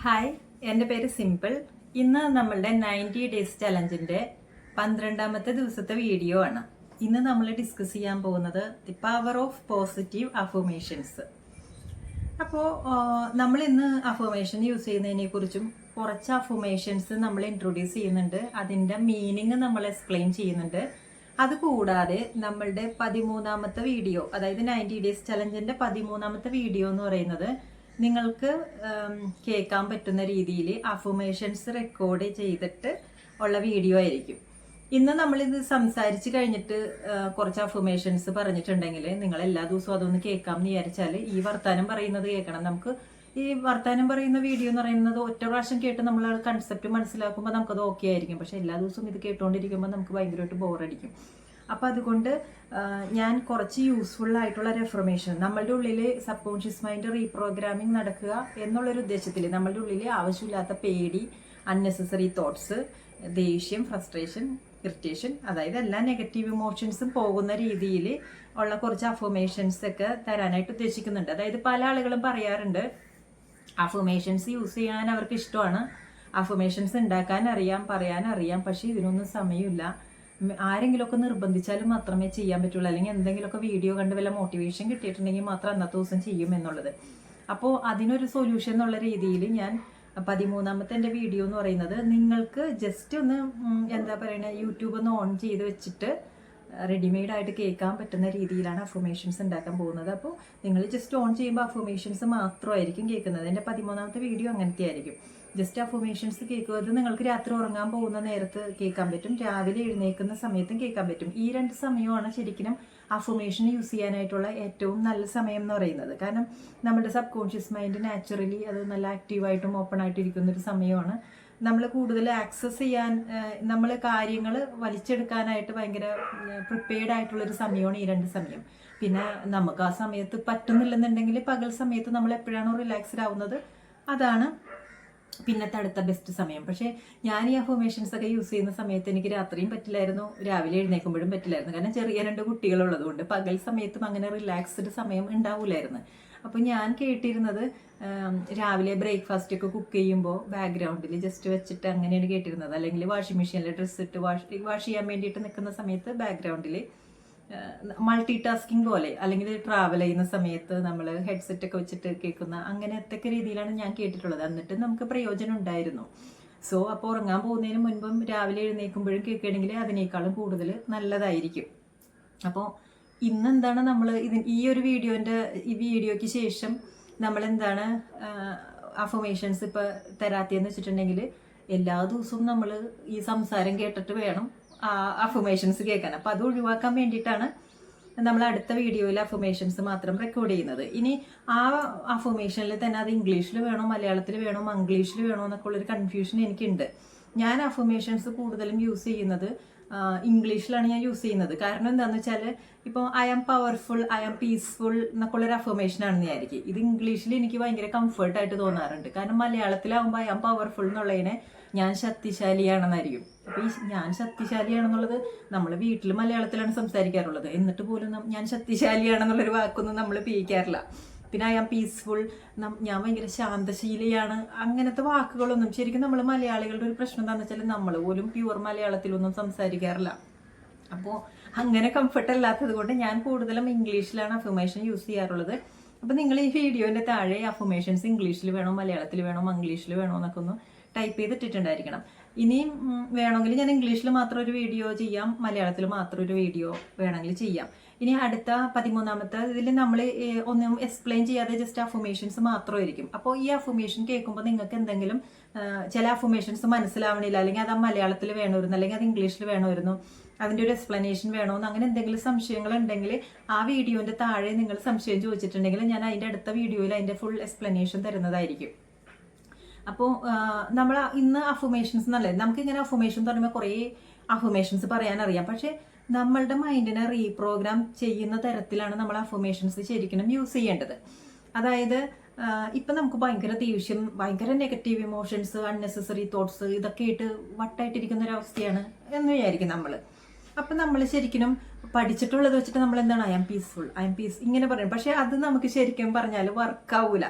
Hi, എൻ്റെ പേര് simple. ഇന്ന് നമ്മളുടെ 90 ഡേയ്സ് ചലഞ്ചിൻ്റെ 12ാമത്തെ ദിവസത്തെ വീഡിയോ ആണ്. ഇന്ന് നമ്മൾ ഡിസ്കസ് ചെയ്യാൻ പോകുന്നത് the power of positive affirmations. അപ്പോൾ നമ്മൾ ഇന്ന് അഫർമേഷൻ യൂസ് ചെയ്യുന്നതിനെ കുറിച്ചും കുറച്ച് അഫർമേഷൻസ് നമ്മൾ ഇൻട്രൊഡ്യൂസ് ചെയ്യുന്നുണ്ട്. അതിൻ്റെ മീനിങ് നമ്മൾ എക്സ്പ്ലെയിൻ ചെയ്യുന്നുണ്ട്. അതുകൂടാതെ നമ്മളുടെ 13ാമത്തെ വീഡിയോ, അതായത് 90 ഡേയ്സ് ചലഞ്ചിൻ്റെ 13ാമത്തെ വീഡിയോ എന്ന് പറയുന്നത് നിങ്ങൾക്ക് കേൾക്കാൻ പറ്റുന്ന രീതിയിൽ അഫർമേഷൻസ് റെക്കോർഡ് ചെയ്തിട്ട് ഉള്ള വീഡിയോ ആയിരിക്കും. ഇന്ന് നമ്മളിത് സംസാരിച്ച് കഴിഞ്ഞിട്ട് കുറച്ച് അഫർമേഷൻസ് പറഞ്ഞിട്ടുണ്ടെങ്കിൽ നിങ്ങൾ എല്ലാ ദിവസവും അതൊന്ന് കേൾക്കാം എന്ന് വിചാരിച്ചാൽ ഈ വർത്താനം പറയുന്നത് കേൾക്കണം. നമുക്ക് ഈ വർത്താനം പറയുന്ന വീഡിയോ എന്ന് പറയുന്നത് ഒറ്റ പ്രാവശ്യം കേട്ട് നമ്മൾ കൺസെപ്റ്റ് മനസ്സിലാക്കുമ്പോൾ നമുക്കത് ഓക്കെ ആയിരിക്കും. പക്ഷെ എല്ലാ ദിവസവും ഇത് കേട്ടുകൊണ്ടിരിക്കുമ്പോൾ നമുക്ക് ഭയങ്കരമായിട്ട് ബോറടിക്കും. അപ്പം അതുകൊണ്ട് ഞാൻ കുറച്ച് യൂസ്ഫുൾ ആയിട്ടുള്ള ഒരു അഫർമേഷൻ, നമ്മളുടെ ഉള്ളിൽ സബ് കോൺഷ്യസ് മൈൻഡ് റീപ്രോഗ്രാമിംഗ് നടക്കുക എന്നുള്ളൊരു ഉദ്ദേശത്തിൽ നമ്മളുടെ ഉള്ളിൽ ആവശ്യമില്ലാത്ത പേടി, അൺനെസസറി തോട്ട്സ്, ദേഷ്യം, ഫ്രസ്ട്രേഷൻ, ഇറിറ്റേഷൻ, അതായത് എല്ലാ നെഗറ്റീവ് ഇമോഷൻസും പോകുന്ന രീതിയിൽ ഉള്ള കുറച്ച് അഫർമേഷൻസ് ഒക്കെ തരാനായിട്ട് ഉദ്ദേശിക്കുന്നുണ്ട്. അതായത് പല ആളുകളും പറയാറുണ്ട് അഫർമേഷൻസ് യൂസ് ചെയ്യാൻ അവർക്ക് ഇഷ്ടമാണ്, അഫർമേഷൻസ് ഉണ്ടാക്കാൻ അറിയാം, പറയാൻ അറിയാം, പക്ഷേ ഇതിനൊന്നും സമയമില്ല, ആരെങ്കിലുമൊക്കെ നിർബന്ധിച്ചാലും മാത്രമേ ചെയ്യാൻ പറ്റുള്ളൂ, അല്ലെങ്കിൽ എന്തെങ്കിലുമൊക്കെ വീഡിയോ കണ്ട് വല്ല മോട്ടിവേഷൻ കിട്ടിയിട്ടുണ്ടെങ്കിൽ മാത്രം അന്നത്തെ ദിവസം ചെയ്യും എന്നുള്ളത്. അപ്പോൾ അതിനൊരു സൊല്യൂഷൻ എന്നുള്ള രീതിയിൽ ഞാൻ 13ാമത്തെ എൻ്റെ വീഡിയോ എന്ന് പറയുന്നത് നിങ്ങൾക്ക് ജസ്റ്റ് ഒന്ന് എന്താ പറയുക, യൂട്യൂബ് ഒന്ന് ഓൺ ചെയ്ത് വെച്ചിട്ട് റെഡിമെയ്ഡായിട്ട് കേൾക്കാൻ പറ്റുന്ന രീതിയിലാണ് അഫർമേഷൻസ് ഉണ്ടാക്കാൻ പോകുന്നത്. അപ്പോൾ നിങ്ങൾ ജസ്റ്റ് ഓൺ ചെയ്യുമ്പോൾ അഫർമേഷൻസ് മാത്രമായിരിക്കും കേൾക്കുന്നത്. എൻ്റെ 13ാമത്തെ വീഡിയോ അങ്ങനത്തെ ആയിരിക്കും. ജസ്റ്റ് അഫർമേഷൻസ് കേൾക്കുക. അത് നിങ്ങൾക്ക് രാത്രി ഉറങ്ങാൻ പോകുന്ന നേരത്ത് കേൾക്കാൻ പറ്റും, രാവിലെ എഴുന്നേൽക്കുന്ന സമയത്തും കേൾക്കാൻ പറ്റും. ഈ രണ്ട് സമയമാണ് ശരിക്കും അഫർമേഷൻ യൂസ് ചെയ്യാനായിട്ടുള്ള ഏറ്റവും നല്ല സമയം എന്ന് പറയുന്നത്. കാരണം നമ്മുടെ സബ് കോൺഷ്യസ് മൈൻഡ് നാച്ചുറലി അത് നല്ല ആക്റ്റീവായിട്ടും ഓപ്പൺ ആയിട്ടിരിക്കുന്ന ഒരു സമയമാണ്. നമ്മൾ കൂടുതൽ ആക്സസ് ചെയ്യാൻ, നമ്മൾ കാര്യങ്ങൾ വലിച്ചെടുക്കാനായിട്ട് ഭയങ്കര പ്രിപ്പയർഡ് ആയിട്ടുള്ളൊരു സമയമാണ് ഈ രണ്ട് സമയം. പിന്നെ നമുക്ക് ആ സമയത്ത് പറ്റുന്നില്ലെന്നുണ്ടെങ്കിൽ പകൽ സമയത്ത് നമ്മൾ എപ്പോഴാണോ റിലാക്സ്ഡ് ആവുന്നത് അതാണ് പിന്നത്തെ അടുത്ത ബെസ്റ്റ് സമയം. പക്ഷേ ഞാൻ ഈ അഫർമേഷൻസ് ഒക്കെ യൂസ് ചെയ്യുന്ന സമയത്ത് എനിക്ക് രാത്രിയും പറ്റില്ലായിരുന്നു, രാവിലെ എഴുന്നേൽക്കുമ്പോഴും പറ്റില്ലായിരുന്നു. കാരണം ചെറിയ 2 കുട്ടികളുള്ളത് കൊണ്ട് പകൽ സമയത്തും അങ്ങനെ റിലാക്സ്ഡ് സമയം ഉണ്ടാവില്ലായിരുന്നു. അപ്പോൾ ഞാൻ കേട്ടിരുന്നത് രാവിലെ ബ്രേക്ക്ഫാസ്റ്റ് ഒക്കെ കുക്ക് ചെയ്യുമ്പോൾ ബാക്ക്ഗ്രൗണ്ടിൽ ജസ്റ്റ് വെച്ചിട്ട് അങ്ങനെയാണ് കേട്ടിരുന്നത്. അല്ലെങ്കിൽ വാഷിംഗ് മെഷീനിൽ ഡ്രസ്സ് ഇട്ട് വാഷ് ചെയ്യാൻ വേണ്ടിയിട്ട് നിൽക്കുന്ന സമയത്ത് ബാക്ക്ഗ്രൗണ്ടിൽ മൾട്ടി ടാസ്കിങ് പോലെ, അല്ലെങ്കിൽ ട്രാവൽ ചെയ്യുന്ന സമയത്ത് നമ്മൾ ഹെഡ്സെറ്റ് ഒക്കെ വെച്ചിട്ട് കേൾക്കുന്ന അങ്ങനത്തെ രീതിയിലാണ് ഞാൻ കേട്ടിട്ടുള്ളത്. എന്നിട്ട് നമുക്ക് പ്രയോജനം ഉണ്ടായിരുന്നു. സോ അപ്പോൾ ഉറങ്ങാൻ പോകുന്നതിന് മുൻപും രാവിലെ എഴുന്നേൽക്കുമ്പോഴും കേൾക്കുകയാണെങ്കിൽ അതിനേക്കാളും കൂടുതൽ നല്ലതായിരിക്കും. അപ്പോൾ ഇന്നെന്താണ് നമ്മൾ ഈ ഒരു വീഡിയോയ്ക്ക് ശേഷം നമ്മൾ എന്താണ് അഫർമേഷൻസ് ഇപ്പോൾ തരാത്തിയെന്ന് വെച്ചിട്ടുണ്ടെങ്കിൽ എല്ലാ ദിവസവും നമ്മൾ ഈ സംസാരം കേട്ടിട്ട് വേണം അഫർമേഷൻസ് കേൾക്കാൻ. അപ്പം അത് ഒഴിവാക്കാൻ വേണ്ടിയിട്ടാണ് നമ്മൾ അടുത്ത വീഡിയോയിൽ അഫർമേഷൻസ് മാത്രം റെക്കോർഡ് ചെയ്യുന്നത്. ഇനി ആ അഫർമേഷനിൽ തന്നെ അത് ഇംഗ്ലീഷിൽ വേണോ, മലയാളത്തിൽ വേണോ, മംഗ്ലീഷിൽ വേണോ എന്നൊക്കെ ഉള്ളൊരു കൺഫ്യൂഷൻ എനിക്കുണ്ട്. ഞാൻ അഫർമേഷൻസ് കൂടുതലും യൂസ് ചെയ്യുന്നത് ഇംഗ്ലീഷിലാണ് ഞാൻ യൂസ് ചെയ്യുന്നത്. കാരണം എന്താണെന്ന് വെച്ചാൽ ഇപ്പോൾ I am powerful, I am peaceful എന്നൊക്കെ ഉള്ളൊരു അഫർമേഷൻ ആണെന്ന് വിചാരിക്കും. ഇത് ഇംഗ്ലീഷിൽ എനിക്ക് ഭയങ്കര കംഫർട്ടായിട്ട് തോന്നാറുണ്ട്. കാരണം മലയാളത്തിലാവുമ്പോൾ ഐ ആം പവർഫുൾ എന്നുള്ളതിനെ ഞാൻ ശക്തിശാലിയാണെന്നായിരിക്കും. അപ്പോൾ ഈ ഞാൻ ശക്തിശാലിയാണെന്നുള്ളത് നമ്മൾ വീട്ടിൽ മലയാളത്തിലാണ് സംസാരിക്കാറുള്ളത്. എന്നിട്ട് പോലും ഞാൻ ശക്തിശാലിയാണെന്നുള്ളൊരു വാക്കൊന്നും നമ്മൾ ഉപയോഗിക്കാറില്ല. പിന്നെ ഐ ആം പീസ്ഫുൾ, ഞാൻ ഭയങ്കര ശാന്തശീലിയാണ്, അങ്ങനത്തെ വാക്കുകളൊന്നും ശരിക്കും നമ്മൾ മലയാളികളുടെ ഒരു പ്രശ്നം എന്താണെന്ന് വെച്ചാൽ നമ്മൾ പോലും പ്യുവർ മലയാളത്തിലൊന്നും സംസാരിക്കാറില്ല. അപ്പോൾ അങ്ങനെ കംഫർട്ട് അല്ലാത്തത് കൊണ്ട് ഞാൻ കൂടുതലും ഇംഗ്ലീഷിലാണ് അഫർമേഷൻ യൂസ് ചെയ്യാറുള്ളത്. അപ്പോൾ നിങ്ങൾ ഈ വീഡിയോൻ്റെ താഴെ അഫർമേഷൻസ് ഇംഗ്ലീഷിൽ വേണോ, മലയാളത്തിൽ വേണോ, മംഗ്ലീഷിൽ വേണോ എന്നൊക്കെ ഒന്ന് ടൈപ്പ് ചെയ്തിട്ടുണ്ടായിരിക്കണം. ഇനിയും വേണമെങ്കിൽ ഞാൻ ഇംഗ്ലീഷിൽ മാത്രം ഒരു വീഡിയോ ചെയ്യാം, മലയാളത്തിൽ മാത്രം ഒരു വീഡിയോ വേണമെങ്കിൽ ചെയ്യാം. ഇനി അടുത്ത 13ാമത്തെ ഇതിൽ നമ്മൾ ഒന്നും എക്സ്പ്ലെയിൻ ചെയ്യാതെ ജസ്റ്റ് അഫർമേഷൻസ് മാത്രമായിരിക്കും. അപ്പോൾ ഈ അഫർമേഷൻ കേൾക്കുമ്പോൾ നിങ്ങൾക്ക് എന്തെങ്കിലും ചില അഫർമേഷൻസ് മനസ്സിലാവണില്ല, അല്ലെങ്കിൽ അത് മലയാളത്തിൽ വേണമായിരുന്നു, അല്ലെങ്കിൽ അത് ഇംഗ്ലീഷിൽ വേണമായിരുന്നു, അതിൻ്റെ ഒരു എക്സ്പ്ലനേഷൻ വേണമെന്ന് അങ്ങനെ എന്തെങ്കിലും സംശയങ്ങൾ ഉണ്ടെങ്കിൽ ആ വീഡിയോൻ്റെ താഴെ നിങ്ങൾ സംശയം ചോദിച്ചിട്ടുണ്ടെങ്കിൽ ഞാൻ അതിൻ്റെ അടുത്ത വീഡിയോയിൽ അതിൻ്റെ ഫുൾ എക്സ്പ്ലനേഷൻ തരുന്നതായിരിക്കും. അപ്പോൾ നമ്മൾ ഇന്ന് അഫർമേഷൻസ് എന്നല്ലേ, നമുക്കിങ്ങനെ അഫർമേഷൻ എന്ന് പറയുമ്പോൾ കുറേ അഫർമേഷൻസ് പറയാനറിയാം. പക്ഷേ നമ്മളുടെ മൈൻഡിനെ റീപ്രോഗ്രാം ചെയ്യുന്ന തരത്തിലാണ് നമ്മൾ അഫർമേഷൻസ് ശരിക്കും യൂസ് ചെയ്യേണ്ടത്. അതായത് ഇപ്പം നമുക്ക് ഭയങ്കര ദേഷ്യം, ഭയങ്കര നെഗറ്റീവ് ഇമോഷൻസ്, അൺനെസസറി തോട്ട്സ് ഇതൊക്കെ ആയിട്ട് വട്ടായിട്ടിരിക്കുന്ന ഒരു അവസ്ഥയാണ് എന്ന് വിചാരിക്കും നമ്മൾ. അപ്പം നമ്മൾ ശരിക്കും പഠിച്ചിട്ടുള്ളത് വെച്ചിട്ട് നമ്മൾ എന്താണ് I am peaceful, I am peace ഇങ്ങനെ പറയും. പക്ഷേ അത് നമുക്ക് ശരിക്കും പറഞ്ഞാൽ വർക്കാവൂല.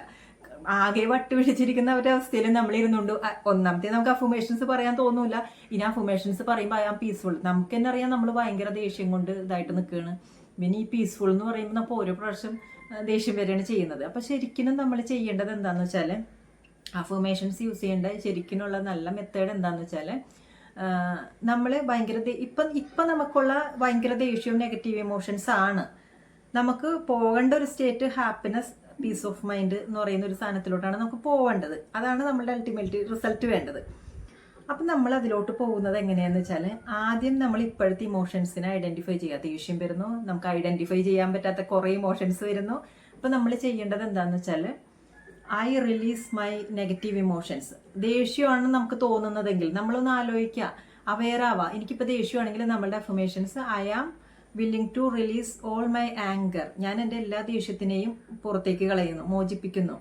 ആകെ വട്ട് പിടിച്ചിരിക്കുന്ന ഒരവസ്ഥയിൽ നമ്മൾ ഇരുന്നുകൊണ്ട് ഒന്നാമത്തെ നമുക്ക് അഫർമേഷൻസ് പറയാൻ തോന്നൂല. ഇനി അഫർമേഷൻസ് പറയുമ്പോൾ ഐ ആം പീസ്ഫുൾ, നമുക്ക് തന്നെ അറിയാം നമ്മൾ ഭയങ്കര ദേഷ്യം കൊണ്ട് ഇതായിട്ട് നിൽക്കുകയാണ്. പിന്നെ ഈ പീസ്ഫുൾ എന്ന് പറയുമ്പോൾ നമ്മൾ ഓരോ പ്രാവശ്യം ദേഷ്യം വരെയാണ് ചെയ്യുന്നത്. അപ്പം ശരിക്കും നമ്മൾ ചെയ്യേണ്ടത് എന്താണെന്ന് വെച്ചാൽ, അഫർമേഷൻസ് യൂസ് ചെയ്യേണ്ട ശരിക്കുമുള്ള നല്ല മെത്തേഡ് എന്താണെന്ന് വെച്ചാൽ, നമ്മൾ ഭയങ്കര ഇപ്പം നമുക്കുള്ള ഭയങ്കര ദേഷ്യവും നെഗറ്റീവ് ഇമോഷൻസ് ആണ്. നമുക്ക് പോകേണ്ട ഒരു state happiness, peace of mind എന്ന് പറയുന്ന ഒരു സാധനത്തിലോട്ടാണ് നമുക്ക് പോകേണ്ടത്. അതാണ് നമ്മളുടെ അൾട്ടിമേറ്റ് റിസൾട്ട് വേണ്ടത്. അപ്പം നമ്മൾ അതിലോട്ട് പോകുന്നത് എങ്ങനെയാണെന്ന് വെച്ചാൽ, ആദ്യം നമ്മൾ ഇപ്പോഴത്തെ ഇമോഷൻസിനെ ഐഡൻറ്റിഫൈ ചെയ്യുക. ദേഷ്യം വരുന്നു, നമുക്ക് ഐഡൻറ്റിഫൈ ചെയ്യാൻ പറ്റാത്ത കുറേ ഇമോഷൻസ് വരുന്നു. അപ്പം നമ്മൾ ചെയ്യേണ്ടത് എന്താണെന്ന് വെച്ചാൽ, I release my negative emotions. ദേഷ്യമാണ് നമുക്ക് തോന്നുന്നതെങ്കിൽ നമ്മളൊന്ന് ആലോചിക്കുക, അവെയറാവുക. എനിക്കിപ്പോൾ ദേഷ്യമാണെങ്കിൽ നമ്മളുടെ affirmations, I am willing to release all my anger. ഞാൻ എൻ്റെ എല്ലാ ദേഷ്യത്തിനെയും പുറത്തേക്ക് കളയുന്നു, മോചിപ്പിക്കുന്നു.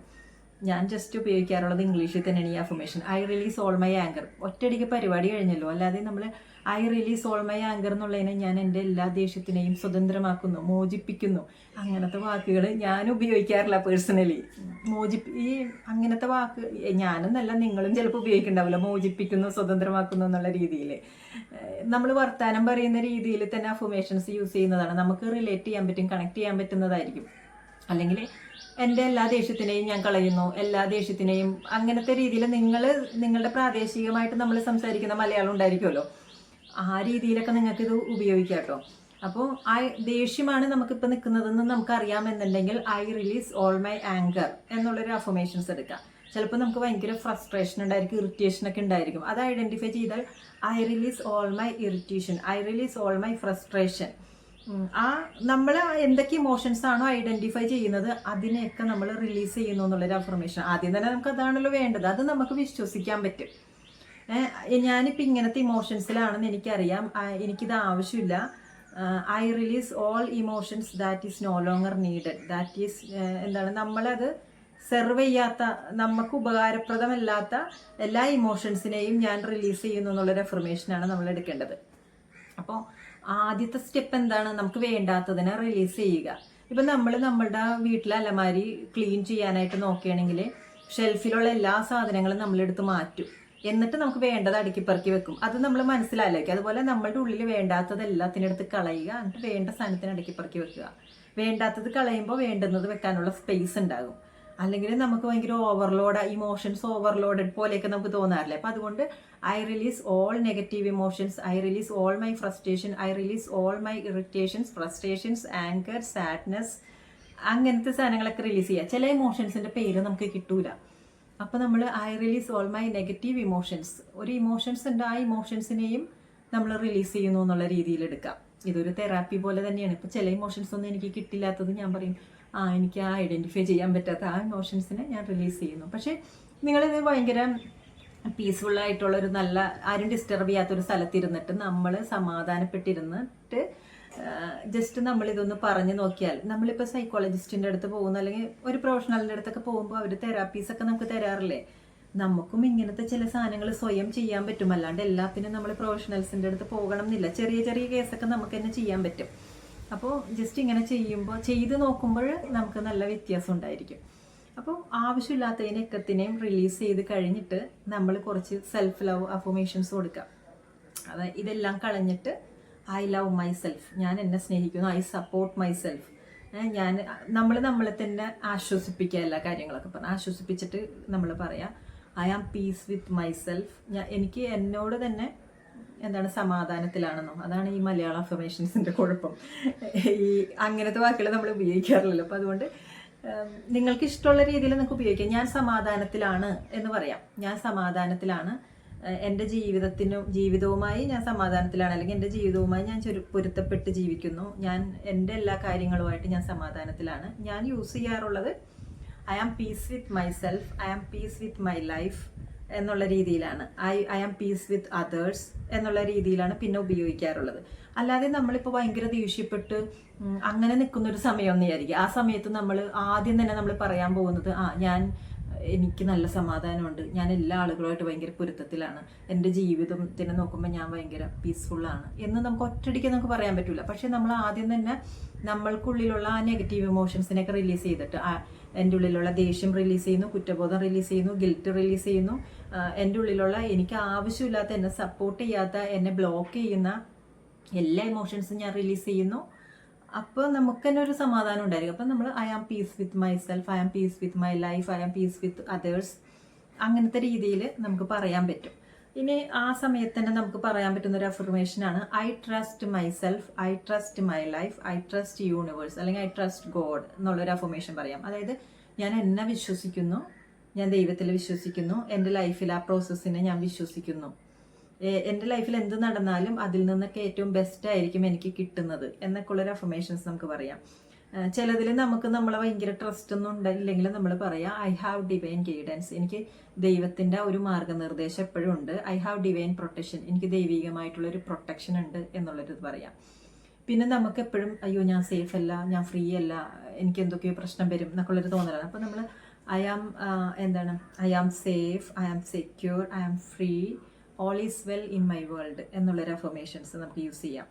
ഞാൻ ജസ്റ്റ് ഉപയോഗിക്കാറുള്ളത് ഇംഗ്ലീഷിൽ തന്നെയാണ് ഈ affirmation. I release all my anchor. ഒറ്റയടിക്ക് പരിപാടി കഴിഞ്ഞല്ലോ. അല്ലാതെ നമ്മൾ I release all my anchor എന്നുള്ളതിനെ ഞാൻ എൻ്റെ എല്ലാ ദേഷ്യത്തിനെയും സ്വതന്ത്രമാക്കുന്നു, മോചിപ്പിക്കുന്നു. അങ്ങനത്തെ വാക്കുകൾ ഞാൻ ഉപയോഗിക്കാറില്ല പേഴ്സണലി. ഈ അങ്ങനത്തെ വാക്ക് ഞാനെന്നല്ല, നിങ്ങളും ചിലപ്പോൾ ഉപയോഗിക്കുന്നുണ്ടാവില്ല. മോചിപ്പിക്കുന്നു, സ്വതന്ത്രമാക്കുന്നു എന്നുള്ള രീതിയിൽ നമ്മൾ വർത്താനം പറയുന്ന രീതിയിൽ തന്നെ അഫർമേഷൻസ് യൂസ് ചെയ്യുന്നതാണ്. നമുക്ക് റിലേറ്റ് ചെയ്യാൻ പറ്റും, കണക്ട് ചെയ്യാൻ പറ്റുന്നതായിരിക്കും. അല്ലെങ്കിൽ എൻ്റെ എല്ലാ ദേഷ്യത്തിനെയും ഞാൻ കളയുന്നു, എല്ലാ ദേഷ്യത്തിനെയും അങ്ങനത്തെ രീതിയിൽ നിങ്ങളുടെ പ്രാദേശികമായിട്ട് നമ്മൾ സംസാരിക്കുന്ന മലയാളം ഉണ്ടായിരിക്കുമല്ലോ, ആ രീതിയിലൊക്കെ നിങ്ങൾക്ക് ഇത് ഉപയോഗിക്കാം കേട്ടോ. അപ്പോൾ ദേഷ്യമാണ് നമുക്കിപ്പോൾ നിൽക്കുന്നതെന്ന് നമുക്കറിയാമെന്നുണ്ടെങ്കിൽ I release all my anger എന്നുള്ളൊരു അഫർമേഷൻസ് എടുക്കാം. ചിലപ്പോൾ നമുക്ക് ഭയങ്കര ഫ്രസ്ട്രേഷൻ ഉണ്ടായിരിക്കും, ഇറിറ്റേഷനൊക്കെ ഉണ്ടായിരിക്കും. അത് ഐഡൻറ്റിഫൈ ചെയ്താൽ I release all my irritation, I release all my frustration. നമ്മൾ എന്തൊക്കെ ഇമോഷൻസ് ആണോ ഐഡൻറ്റിഫൈ ചെയ്യുന്നത് അതിനെയൊക്കെ നമ്മൾ റിലീസ് ചെയ്യുന്നു എന്നുള്ളൊരു അഫർമേഷൻ. ആദ്യം തന്നെ നമുക്ക് അതാണല്ലോ വേണ്ടത്. അത് നമുക്ക് വിശ്വസിക്കാൻ പറ്റും. ഞാനിപ്പോൾ ഇങ്ങനത്തെ ഇമോഷൻസിലാണെന്ന് എനിക്കറിയാം, എനിക്കിത് ആവശ്യമില്ല. I release all emotions that is no longer needed. That is എന്താണ്, നമ്മളത് സെർവ് ചെയ്യാത്ത, നമുക്ക് ഉപകാരപ്രദമല്ലാത്ത എല്ലാ ഇമോഷൻസിനെയും ഞാൻ റിലീസ് ചെയ്യുന്നു എന്നുള്ളൊരു അഫർമേഷനാണ് നമ്മൾ എടുക്കേണ്ടത്. അപ്പോൾ ആദ്യത്തെ സ്റ്റെപ്പ് എന്താണ്, നമുക്ക് വേണ്ടാത്തതിനെ റിലീസ് ചെയ്യുക. ഇപ്പം നമ്മളുടെ വീട്ടിലെ അലമാരി ക്ലീൻ ചെയ്യാനായിട്ട് നോക്കുകയാണെങ്കിൽ ഷെൽഫിലുള്ള എല്ലാ സാധനങ്ങളും നമ്മളെടുത്ത് മാറ്റും. എന്നിട്ട് നമുക്ക് വേണ്ടത് അടുക്കിപ്പറക്കി വെക്കും. അത് നമ്മൾ മനസ്സിലാലോചിക്കുക. അതുപോലെ നമ്മളുടെ ഉള്ളിൽ വേണ്ടാത്തത് എല്ലാത്തിനടുത്ത് കളയുക, എന്നിട്ട് വേണ്ട സാധനത്തിന് അടുക്കിപ്പറക്കി വെക്കുക. വേണ്ടാത്തത് കളയുമ്പോൾ വേണ്ടുന്നത് വെക്കാനുള്ള സ്പേസ് ഉണ്ടാകും. അല്ലെങ്കിൽ നമുക്ക് ഭയങ്കര ഇമോഷൻസ് ഓവർലോഡഡ് പോലെയൊക്കെ നമുക്ക് തോന്നാറില്ലേ. അപ്പം അതുകൊണ്ട് I release all negative emotions, I release all my frustration, I release all my irritations, frustrations, anchor, sadness, അങ്ങനത്തെ സാധനങ്ങളൊക്കെ റിലീസ് ചെയ്യുക. ചില ഇമോഷൻസിൻ്റെ പേര് നമുക്ക് കിട്ടൂല. അപ്പോൾ നമ്മൾ I release all my negative emotions, ഒരു ഇമോഷൻസ് ഉണ്ട്, ആ ഇമോഷൻസിനെയും നമ്മൾ റിലീസ് ചെയ്യുന്നു എന്നുള്ള രീതിയിൽ എടുക്കാം. ഇതൊരു തെറാപ്പി പോലെ തന്നെയാണ്. ഇപ്പോൾ ചില ഇമോഷൻസ് ഒന്നും എനിക്ക് കിട്ടില്ലാത്തത് ഞാൻ പറയും, എനിക്ക് ഐഡൻറ്റിഫൈ ചെയ്യാൻ പറ്റാത്ത ആ ഇമോഷൻസിനെ ഞാൻ റിലീസ് ചെയ്യുന്നു. പക്ഷേ നിങ്ങളിത് ഭയങ്കര പീസ്ഫുള്ളായിട്ടുള്ളൊരു നല്ല, ആരും ഡിസ്റ്റർബ് ചെയ്യാത്തൊരു സ്ഥലത്തിരുന്നിട്ട് നമ്മൾ സമാധാനപ്പെട്ടിരുന്നിട്ട് ജസ്റ്റ് നമ്മളിതൊന്ന് പറഞ്ഞു നോക്കിയാൽ, നമ്മളിപ്പോൾ സൈക്കോളജിസ്റ്റിൻ്റെ അടുത്ത് പോകുന്ന അല്ലെങ്കിൽ ഒരു പ്രൊഫഷണലിൻ്റെ അടുത്തൊക്കെ പോകുമ്പോൾ അവർ തെറാപ്പീസൊക്കെ നമുക്ക് തരാറില്ലേ. നമുക്കും ഇങ്ങനത്തെ ചില സാധനങ്ങൾ സ്വയം ചെയ്യാൻ പറ്റും. അല്ലാണ്ട് എല്ലാത്തിനും നമ്മൾ പ്രൊഫഷണൽസിൻ്റെ അടുത്ത് പോകണം എന്നില്ല. ചെറിയ ചെറിയ കേസൊക്കെ നമുക്ക് തന്നെ ചെയ്യാൻ പറ്റും. അപ്പോൾ ജസ്റ്റ് ഇങ്ങനെ ചെയ്ത് നോക്കുമ്പോൾ നമുക്ക് നല്ല വ്യത്യാസം ഉണ്ടായിരിക്കും. അപ്പോൾ ആവശ്യമില്ലാത്തതിനെക്കത്തിനെയും റിലീസ് ചെയ്ത് കഴിഞ്ഞിട്ട് നമ്മൾ കുറച്ച് സെൽഫ് ലവ് അഫർമേഷൻസ് കൊടുക്കാം. അതായത് ഇതെല്ലാം കളഞ്ഞിട്ട് ഐ ലവ് മൈ സെൽഫ്, ഞാൻ എന്നെ സ്നേഹിക്കുന്നു, ഐ സപ്പോർട്ട് മൈ സെൽഫ്. നമ്മളെ തന്നെ ആശ്വസിപ്പിക്കുക, എല്ലാ കാര്യങ്ങളൊക്കെ പറഞ്ഞ് ആശ്വസിപ്പിച്ചിട്ട് നമ്മൾ പറയാം I am peace with myself. എനിക്ക് എന്നോട് തന്നെ എന്താണ് സമാധാനത്തിലാണെന്നോ. അതാണ് ഈ മലയാള അഫർമേഷൻസിൻ്റെ കുഴപ്പം. ഈ അങ്ങനത്തെ വാക്കുകൾ നമ്മൾ ഉപയോഗിക്കാറില്ലല്ലോ. അപ്പോൾ അതുകൊണ്ട് നിങ്ങൾക്ക് ഇഷ്ടമുള്ള രീതിയിൽ നിങ്ങൾക്ക് ഉപയോഗിക്കാം. ഞാൻ സമാധാനത്തിലാണ് എന്ന് പറയാം. ഞാൻ സമാധാനത്തിലാണ്, എൻ്റെ ജീവിതവുമായി ഞാൻ സമാധാനത്തിലാണ്, അല്ലെങ്കിൽ എൻ്റെ ജീവിതവുമായി ഞാൻ പൊരുത്തപ്പെട്ട് ജീവിക്കുന്നു, ഞാൻ എൻ്റെ എല്ലാ കാര്യങ്ങളുമായിട്ട് ഞാൻ സമാധാനത്തിലാണ്. ഞാൻ യൂസ് ചെയ്യാറുള്ളത് I am peace with myself, I am peace with my life എന്നുള്ള രീതിയിലാണ്. I am peace with others എന്നുള്ള രീതിയിലാണ് പിന്നെ ഉപയോഗിക്കാറുള്ളത്. അല്ലാതെ നമ്മളിപ്പോൾ ഭയങ്കര ദേഷ്യപ്പെട്ട് അങ്ങനെ നിൽക്കുന്നൊരു സമയമെന്ന് വിചാരിക്കുക. ആ സമയത്ത് നമ്മൾ ആദ്യം തന്നെ നമ്മൾ പറയാൻ പോകുന്നത് എനിക്ക് നല്ല സമാധാനമുണ്ട്, ഞാൻ എല്ലാ ആളുകളുമായിട്ട് ഭയങ്കര പൊരുത്തത്തിലാണ്, എൻ്റെ ജീവിതത്തിനെ നോക്കുമ്പോൾ ഞാൻ ഭയങ്കര പീസ്ഫുള്ളാണ് എന്ന് നമുക്ക് ഒറ്റയടിക്ക് നമുക്ക് പറയാൻ പറ്റില്ല. പക്ഷെ നമ്മൾ ആദ്യം തന്നെ നമ്മൾക്കുള്ളിലുള്ള ആ നെഗറ്റീവ് ഇമോഷൻസിനെയൊക്കെ റിലീസ് ചെയ്തിട്ട് എൻ്റെ ഉള്ളിലുള്ള ദേഷ്യം റിലീസ് ചെയ്യുന്നു, കുറ്റബോധം റിലീസ് ചെയ്യുന്നു, ഗിൽറ്റ് റിലീസ് ചെയ്യുന്നു. എൻ്റെ ഉള്ളിലുള്ള എനിക്ക് ആവശ്യമില്ലാത്ത, എന്നെ സപ്പോർട്ട് ചെയ്യാത്ത, എന്നെ ബ്ലോക്ക് ചെയ്യുന്ന എല്ലാ ഇമോഷൻസും ഞാൻ റിലീസ് ചെയ്യുന്നു. അപ്പോൾ നമുക്ക് തന്നെ ഒരു സമാധാനം ഉണ്ടായിരിക്കും. അപ്പം നമ്മൾ I am peace with myself, I am peace with my life, I am peace with others, അങ്ങനത്തെ രീതിയിൽ നമുക്ക് പറയാൻ പറ്റും. ഇനി ആ സമയത്ത് തന്നെ നമുക്ക് പറയാൻ പറ്റുന്ന ഒരു അഫർമേഷനാണ് I trust myself, I trust my life, I trust universe, അല്ലെങ്കിൽ ഐ ട്രസ്റ്റ് ഗോഡ് എന്നുള്ളൊരു അഫർമേഷൻ പറയാം. അതായത് ഞാൻ എന്നെ വിശ്വസിക്കുന്നു, ഞാൻ ദൈവത്തിൽ വിശ്വസിക്കുന്നു, എൻ്റെ ലൈഫിൽ ആ പ്രോസസ്സിനെ ഞാൻ വിശ്വസിക്കുന്നു, എൻ്റെ ലൈഫിൽ എന്ത് നടന്നാലും അതിൽ നിന്നൊക്കെ ഏറ്റവും ബെസ്റ്റ് ആയിരിക്കും എനിക്ക് കിട്ടുന്നത് എന്നൊക്കെ ഉള്ളൊരു അഫർമേഷൻസ് നമുക്ക് പറയാം. ചിലതിൽ നമുക്ക് നമ്മളെ ഭയങ്കര ട്രസ്റ്റ് ഒന്നും ഉണ്ടായില്ലെങ്കിൽ നമ്മൾ പറയാം ഐ ഹാവ് ഡിവൈൻ ഗൈഡൻസ്, എനിക്ക് ദൈവത്തിൻ്റെ ഒരു മാർഗനിർദ്ദേശം എപ്പോഴും ഉണ്ട്. ഐ ഹാവ് ഡിവൈൻ പ്രൊട്ടക്ഷൻ, എനിക്ക് ദൈവികമായിട്ടുള്ളൊരു പ്രൊട്ടക്ഷൻ ഉണ്ട് എന്നുള്ളൊരു പറയാം. പിന്നെ നമുക്ക് എപ്പോഴും അയ്യോ ഞാൻ സേഫ് അല്ല, ഞാൻ ഫ്രീ അല്ല, എനിക്ക് എന്തൊക്കെയോ പ്രശ്നം വരും എന്നൊക്കെയുള്ളൊരു തോന്നലാണ്. അപ്പോൾ നമ്മൾ I am safe, I am secure, I am free, all is well in my world എന്നുള്ളൊരു അഫർമേഷൻസ് നമുക്ക് യൂസ് ചെയ്യാം.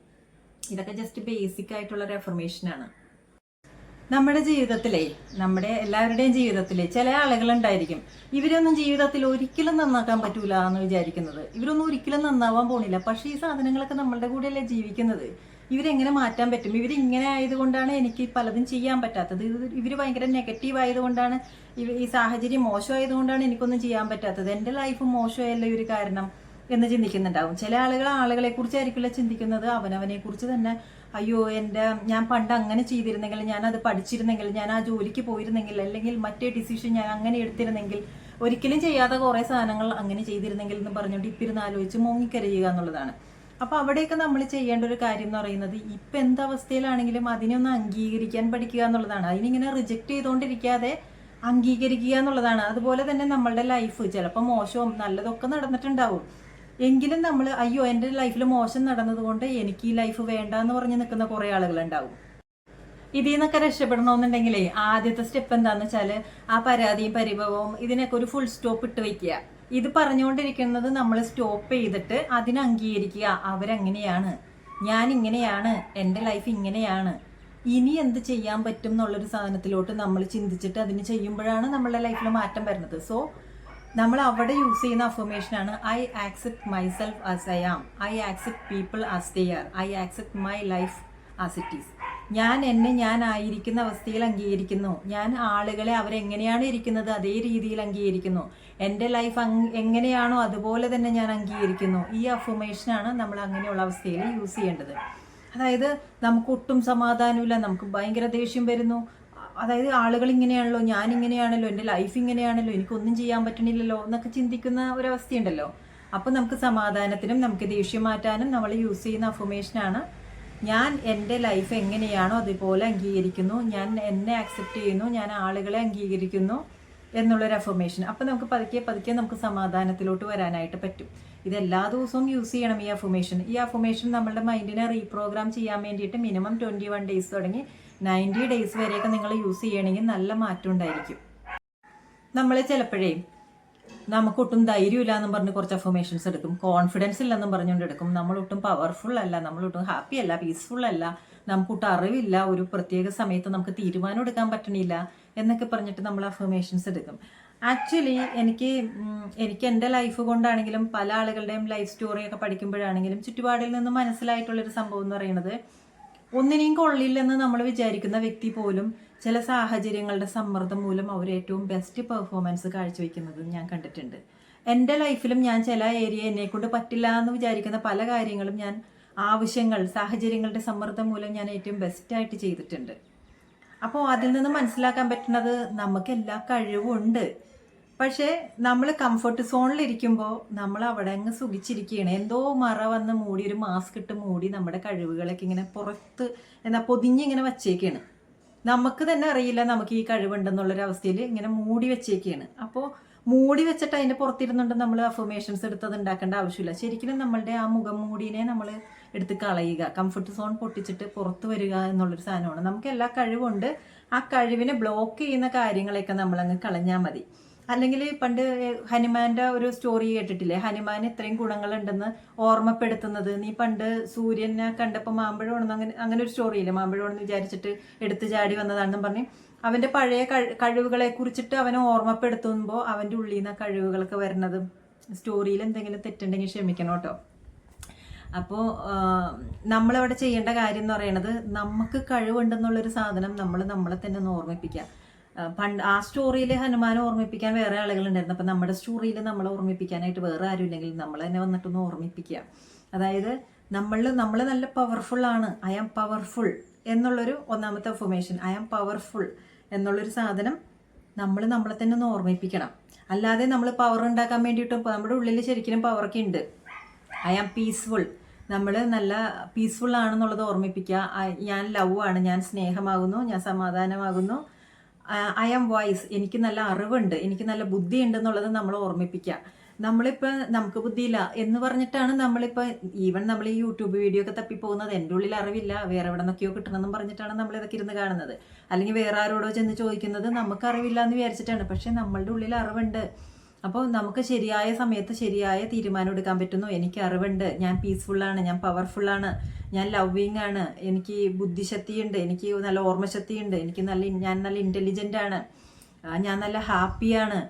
ഇതൊക്കെ ജസ്റ്റ് ബേസിക് ആയിട്ടുള്ളൊരു അഫർമേഷനാണ്. നമ്മുടെ ജീവിതത്തിലെ, നമ്മുടെ എല്ലാവരുടെയും ജീവിതത്തിലെ ചില ആളുകളുണ്ടായിരിക്കും ഇവരൊന്നും ജീവിതത്തിൽ ഒരിക്കലും നന്നാക്കാൻ പറ്റൂല എന്ന് വിചാരിക്കുന്നത്. ഇവരൊന്നും ഒരിക്കലും നന്നാവാൻ പോണില്ല. പക്ഷേ ഈ സാധനങ്ങളൊക്കെ നമ്മളുടെ കൂടെയല്ലേ ജീവിക്കുന്നത്. ഇവരെങ്ങനെ മാറ്റാൻ പറ്റും? ഇവരിങ്ങനെ ആയതുകൊണ്ടാണ് എനിക്ക് പലതും ചെയ്യാൻ പറ്റാത്തത്. ഇവർ ഭയങ്കര നെഗറ്റീവ് ആയതുകൊണ്ടാണ്, ഈ സാഹചര്യം മോശമായതുകൊണ്ടാണ് എനിക്കൊന്നും ചെയ്യാൻ പറ്റാത്തത്. എൻ്റെ ലൈഫ് മോശമായല്ലോ ഒരു കാരണം എന്ന് ചിന്തിക്കുന്നുണ്ടാവും. ചില ആളുകളെ കുറിച്ചായിരിക്കില്ല ചിന്തിക്കുന്നത്, അവനവനെ കുറിച്ച് തന്നെ. അയ്യോ ഞാൻ പണ്ട് അങ്ങനെ ചെയ്തിരുന്നെങ്കിൽ, ഞാൻ അത് പഠിച്ചിരുന്നെങ്കിൽ, ഞാൻ ആ ജോലിക്ക് പോയിരുന്നെങ്കിൽ, അല്ലെങ്കിൽ മറ്റേ ഡിസിഷൻ ഞാൻ അങ്ങനെ എടുത്തിരുന്നെങ്കിൽ, ഒരിക്കലും ചെയ്യാത്ത കുറേ സാധനങ്ങൾ അങ്ങനെ ചെയ്തിരുന്നെങ്കിൽ എന്ന് പറഞ്ഞുകൊണ്ട് ഇപ്പിരുന്ന് ആലോചിച്ച് മുങ്ങിക്കരയുക എന്നുള്ളതാണ്. അപ്പോൾ അവിടെയൊക്കെ നമ്മൾ ചെയ്യേണ്ട ഒരു കാര്യം എന്ന് പറയുന്നത് ഇപ്പം എന്തവസ്ഥയിലാണെങ്കിലും അതിനെ ഒന്ന് അംഗീകരിക്കാൻ പഠിക്കുക എന്നുള്ളതാണ്. അതിനിങ്ങനെ റിജക്റ്റ് ചെയ്തുകൊണ്ടിരിക്കാതെ അംഗീകരിക്കുക എന്നുള്ളതാണ്. അതുപോലെ തന്നെ നമ്മളുടെ ലൈഫ് ചിലപ്പോൾ മോശവും നല്ലതൊക്കെ നടന്നിട്ടുണ്ടാവും. എങ്കിലും നമ്മൾ അയ്യോ എൻ്റെ ലൈഫിൽ മോശം നടന്നതുകൊണ്ട് എനിക്ക് ഈ ലൈഫ് വേണ്ട എന്ന് പറഞ്ഞ് നിൽക്കുന്ന കുറേ ആളുകളുണ്ടാവും. ഇതിൽ നിന്നൊക്കെ രക്ഷപ്പെടണമെന്നുണ്ടെങ്കിലേ ആദ്യത്തെ സ്റ്റെപ്പ് എന്താണെന്ന് വെച്ചാൽ ആ പരാതിയും പരിഭവവും ഇതിനൊക്കെ ഒരു ഫുൾ സ്റ്റോപ്പ് ഇട്ട് വയ്ക്കുക. ഇത് പറഞ്ഞുകൊണ്ടിരിക്കുന്നത് നമ്മൾ സ്റ്റോപ്പ് ചെയ്തിട്ട് അതിനെ അംഗീകരിക്കുക. അവരങ്ങനെയാണ്, ഞാൻ ഇങ്ങനെയാണ്, എൻ്റെ ലൈഫ് ഇങ്ങനെയാണ്, ഇനി എന്ത് ചെയ്യാൻ പറ്റും എന്നുള്ളൊരു സാധനത്തിലോട്ട് നമ്മൾ ചിന്തിച്ചിട്ട് അതിന് ചെയ്യുമ്പോഴാണ് നമ്മളുടെ ലൈഫിൽ മാറ്റം വരുന്നത്. സോ നമ്മൾ അവിടെ യൂസ് ചെയ്യുന്ന അഫർമേഷനാണ് I accept myself as I am, I accept people as they are, I accept my life as it is. ഞാൻ ആയിരിക്കുന്ന അവസ്ഥയിൽ അംഗീകരിക്കുന്നു. ഞാൻ ആളുകളെ അവരെങ്ങനെയാണ് ഇരിക്കുന്നത് അതേ രീതിയിൽ അംഗീകരിക്കുന്നു. എൻ്റെ ലൈഫ് എങ്ങനെയാണോ അതുപോലെ തന്നെ ഞാൻ അംഗീകരിക്കുന്നു. ഈ അഫർമേഷനാണ് നമ്മൾ അങ്ങനെയുള്ള അവസ്ഥയിൽ യൂസ് ചെയ്യേണ്ടത്. അതായത് നമുക്ക് ഒട്ടും സമാധാനമില്ല, നമുക്ക് ഭയങ്കര ദേഷ്യം വരുന്നു. അതായത് ആളുകൾ ഇങ്ങനെയാണല്ലോ, ഞാൻ ഇങ്ങനെയാണല്ലോ, എൻ്റെ ലൈഫ് ഇങ്ങനെയാണല്ലോ, എനിക്കൊന്നും ചെയ്യാൻ പറ്റണില്ലല്ലോ എന്നൊക്കെ ചിന്തിക്കുന്ന ഒരവസ്ഥയുണ്ടല്ലോ. അപ്പം നമുക്ക് സമാധാനത്തിനും നമുക്ക് ദേഷ്യം മാറ്റാനും നമ്മൾ യൂസ് ചെയ്യുന്ന അഫർമേഷനാണ് ഞാൻ എൻ്റെ ലൈഫ് എങ്ങനെയാണോ അതുപോലെ അംഗീകരിക്കുന്നു, ഞാൻ എന്നെ ആക്സെപ്റ്റ് ചെയ്യുന്നു, ഞാൻ ആളുകളെ അംഗീകരിക്കുന്നു എന്നുള്ളൊരു അഫർമേഷൻ. അപ്പം നമുക്ക് പതുക്കെ നമുക്ക് സമാധാനത്തിലോട്ട് വരാനായിട്ട് പറ്റും. ഇത് എല്ലാ ദിവസവും യൂസ് ചെയ്യണം ഈ അഫർമേഷൻ. ഈ അഫർമേഷൻ നമ്മളുടെ മൈൻഡിനെ റീപ്രോഗ്രാം ചെയ്യാൻ വേണ്ടിയിട്ട് മിനിമം 21 ഡേയ്സ് തുടങ്ങി 90 ഡേയ്സ് വരെയൊക്കെ നിങ്ങൾ യൂസ് ചെയ്യണമെങ്കിൽ നല്ല മാറ്റം ഉണ്ടായിരിക്കും. നമ്മൾ ചിലപ്പോഴേ നമുക്കൊട്ടും ധൈര്യമില്ല എന്നും പറഞ്ഞ് കുറച്ച് അഫർമേഷൻസ് എടുക്കും, കോൺഫിഡൻസ് ഇല്ലെന്നും പറഞ്ഞുകൊണ്ട് എടുക്കും, നമ്മളൊട്ടും പവർഫുൾ അല്ല, നമ്മളൊട്ടും ഹാപ്പി അല്ല, പീസ്ഫുൾ അല്ല, നമുക്കൊട്ടും അറിവില്ല, ഒരു പ്രത്യേക സമയത്ത് നമുക്ക് തീരുമാനം എടുക്കാൻ പറ്റണില്ല എന്നൊക്കെ പറഞ്ഞിട്ട് നമ്മൾ അഫർമേഷൻസ് എടുക്കും. ആക്ച്വലി എനിക്ക് എൻ്റെ ലൈഫ് കൊണ്ടാണെങ്കിലും പല ആളുകളുടെയും ലൈഫ് സ്റ്റോറിയൊക്കെ പഠിക്കുമ്പോഴാണെങ്കിലും ചുറ്റുപാടിൽ നിന്ന് മനസ്സിലായിട്ടുള്ളൊരു സംഭവം എന്ന് പറയുന്നത് ഒന്നിനെയും കൊള്ളില്ലെന്ന് നമ്മൾ വിചാരിക്കുന്ന വ്യക്തി പോലും ചില സാഹചര്യങ്ങളുടെ സമ്മർദ്ദം മൂലം അവർ ഏറ്റവും ബെസ്റ്റ് പെർഫോമൻസ് കാഴ്ചവെക്കുന്നത് ഞാൻ കണ്ടിട്ടുണ്ട്. എൻ്റെ ലൈഫിലും ഞാൻ ചില ഏരിയ എന്നെക്കൊണ്ട് പറ്റില്ല എന്ന് വിചാരിക്കുന്ന പല കാര്യങ്ങളും ഞാൻ സാഹചര്യങ്ങളുടെ സമ്മർദ്ദം മൂലം ഞാൻ ഏറ്റവും ബെസ്റ്റായിട്ട് ചെയ്തിട്ടുണ്ട്. അപ്പോൾ അതിൽ നിന്ന് മനസ്സിലാക്കാൻ പറ്റുന്നത് നമുക്ക് എല്ലാ കഴിവുണ്ട്. പക്ഷേ നമ്മൾ കംഫർട്ട് സോണിലിരിക്കുമ്പോൾ നമ്മൾ അവിടെ അങ്ങ് സുഖിച്ചിരിക്കുകയാണ്. എന്തോ മറ വന്ന് മൂടി, ഒരു മാസ്ക് ഇട്ട് മൂടി നമ്മുടെ കഴിവുകളൊക്കെ ഇങ്ങനെ പുറത്ത് പൊതിഞ്ഞിങ്ങനെ വച്ചേക്കാണ്. നമുക്ക് തന്നെ അറിയില്ല നമുക്ക് ഈ കഴിവുണ്ടെന്നുള്ളൊരവസ്ഥയിൽ ഇങ്ങനെ മൂടി വെച്ചേക്കാണ്. അപ്പോൾ മൂടി വെച്ചിട്ട് അതിൻ്റെ പുറത്തിരുന്നുണ്ട് നമ്മൾ അഫർമേഷൻസ് എടുത്തത് ഉണ്ടാക്കേണ്ട ആവശ്യമില്ല. ശരിക്കും നമ്മളുടെ ആ മുഖം മൂടിനെ നമ്മൾ എടുത്ത് കളയുക, കംഫർട്ട് സോൺ പൊട്ടിച്ചിട്ട് പുറത്ത് വരിക എന്നുള്ളൊരു സാധനമാണ്. നമുക്ക് എല്ലാ കഴിവുണ്ട്. ആ കഴിവിനെ ബ്ലോക്ക് ചെയ്യുന്ന കാര്യങ്ങളെയൊക്കെ നമ്മളങ്ങ് കളഞ്ഞാൽ മതി. അല്ലെങ്കിൽ പണ്ട് ഹനുമാന്റെ ഒരു സ്റ്റോറി കേട്ടിട്ടില്ലേ? ഹനുമാൻ ഇത്രയും ഗുണങ്ങളുണ്ടെന്ന് ഓർമ്മപ്പെടുത്തുന്നത്. നീ പണ്ട് സൂര്യനെ കണ്ടപ്പോൾ മാമ്പഴമാണെന്ന് അങ്ങനെ ഒരു സ്റ്റോറി ഇല്ലേ? മാമ്പഴമാണെന്ന് വിചാരിച്ചിട്ട് എടുത്തു ചാടി വന്നതാണെന്നും പറഞ്ഞ് അവന്റെ പഴയ കഴിവുകളെ കുറിച്ചിട്ട് അവനെ ഓർമ്മപ്പെടുത്തുമ്പോൾ അവന്റെ ഉള്ളിൽ നിന്ന് കഴിവുകളൊക്കെ വരുന്നത്. സ്റ്റോറിയിൽ എന്തെങ്കിലും തെറ്റുണ്ടെങ്കിൽ ക്ഷമിക്കണം കേട്ടോ. അപ്പോൾ നമ്മളവിടെ ചെയ്യേണ്ട കാര്യം എന്ന് പറയുന്നത്, നമുക്ക് കഴിവുണ്ടെന്നുള്ളൊരു സാധനം നമ്മളെ തന്നെ ഒന്ന് ഓർമ്മിപ്പിക്കുക. പണ്ട് ആ സ്റ്റോറിയിൽ ഹനുമാനെ ഓർമ്മിപ്പിക്കാൻ വേറെ ആളുകളുണ്ടായിരുന്നു. അപ്പം നമ്മുടെ സ്റ്റോറിയിൽ നമ്മളെ ഓർമ്മിപ്പിക്കാനായിട്ട് വേറെ ആരും ഇല്ലെങ്കിൽ നമ്മൾ തന്നെ വന്നിട്ടൊന്ന് ഓർമ്മിപ്പിക്കുക. അതായത് നമ്മൾ നല്ല പവർഫുൾ ആണ്. ഐ ആം പവർഫുൾ എന്നുള്ളൊരു ഒന്നാമത്തെ അഫർമേഷൻ. ഐ ആം പവർഫുൾ എന്നുള്ളൊരു സാധനം നമ്മളെ തന്നെ ഒന്ന് ഓർമ്മിപ്പിക്കണം. അല്ലാതെ നമ്മൾ പവർ ഉണ്ടാക്കാൻ വേണ്ടിയിട്ട് നമ്മുടെ ഉള്ളിൽ ശരിക്കും പവറൊക്കെ ഉണ്ട്. ഐ ആം പീസ്ഫുൾ, നമ്മൾ നല്ല പീസ്ഫുൾ ആണെന്നുള്ളത് ഓർമ്മിപ്പിക്കുക. ഞാൻ ലവ് ആണ്, ഞാൻ സ്നേഹമാകുന്നു, ഞാൻ സമാധാനമാകുന്നു. ഐ ആം വൈസ്, എനിക്ക് നല്ല അറിവുണ്ട്, എനിക്ക് നല്ല ബുദ്ധി ഉണ്ട് എന്നുള്ളത് നമ്മൾ ഓർമ്മിപ്പിക്കുക. നമ്മളിപ്പോൾ നമുക്ക് ബുദ്ധിയില്ല എന്ന് പറഞ്ഞിട്ടാണ് നമ്മളിപ്പോൾ ഈവൻ നമ്മൾ ഈ യൂട്യൂബ് വീഡിയോ ഒക്കെ തപ്പിപ്പോകുന്നത്. എൻ്റെ ഉള്ളിൽ അറിവില്ല, വേറെ എവിടെ നിന്നൊക്കെയോ കിട്ടണമെന്നും പറഞ്ഞിട്ടാണ് നമ്മൾ ഇതൊക്കെ ഇരുന്ന് കാണുന്നത്. അല്ലെങ്കിൽ വേറെ ആരോടോ ചെന്ന് ചോദിക്കുന്നത് നമുക്ക് അറിവില്ല എന്ന് വിചാരിച്ചിട്ടാണ്. പക്ഷെ നമ്മളുടെ ഉള്ളിൽ അറിവുണ്ട്. അപ്പോൾ നമുക്ക് ശരിയായ സമയത്ത് ശരിയായ തീരുമാനം എടുക്കാൻ പറ്റുന്നു. എനിക്ക് അറിവുണ്ട്, ഞാൻ പീസ്ഫുള്ളാണ്, ഞാൻ പവർഫുള്ളാണ്, ഞാൻ ലവിങ് ആണ്, എനിക്ക് ബുദ്ധിശക്തിയുണ്ട്, എനിക്ക് നല്ല ഓർമ്മശക്തിയുണ്ട്, ഞാൻ നല്ല ഇൻ്റലിജൻ്റ് ആണ്, ഞാൻ നല്ല ഹാപ്പിയാണ്.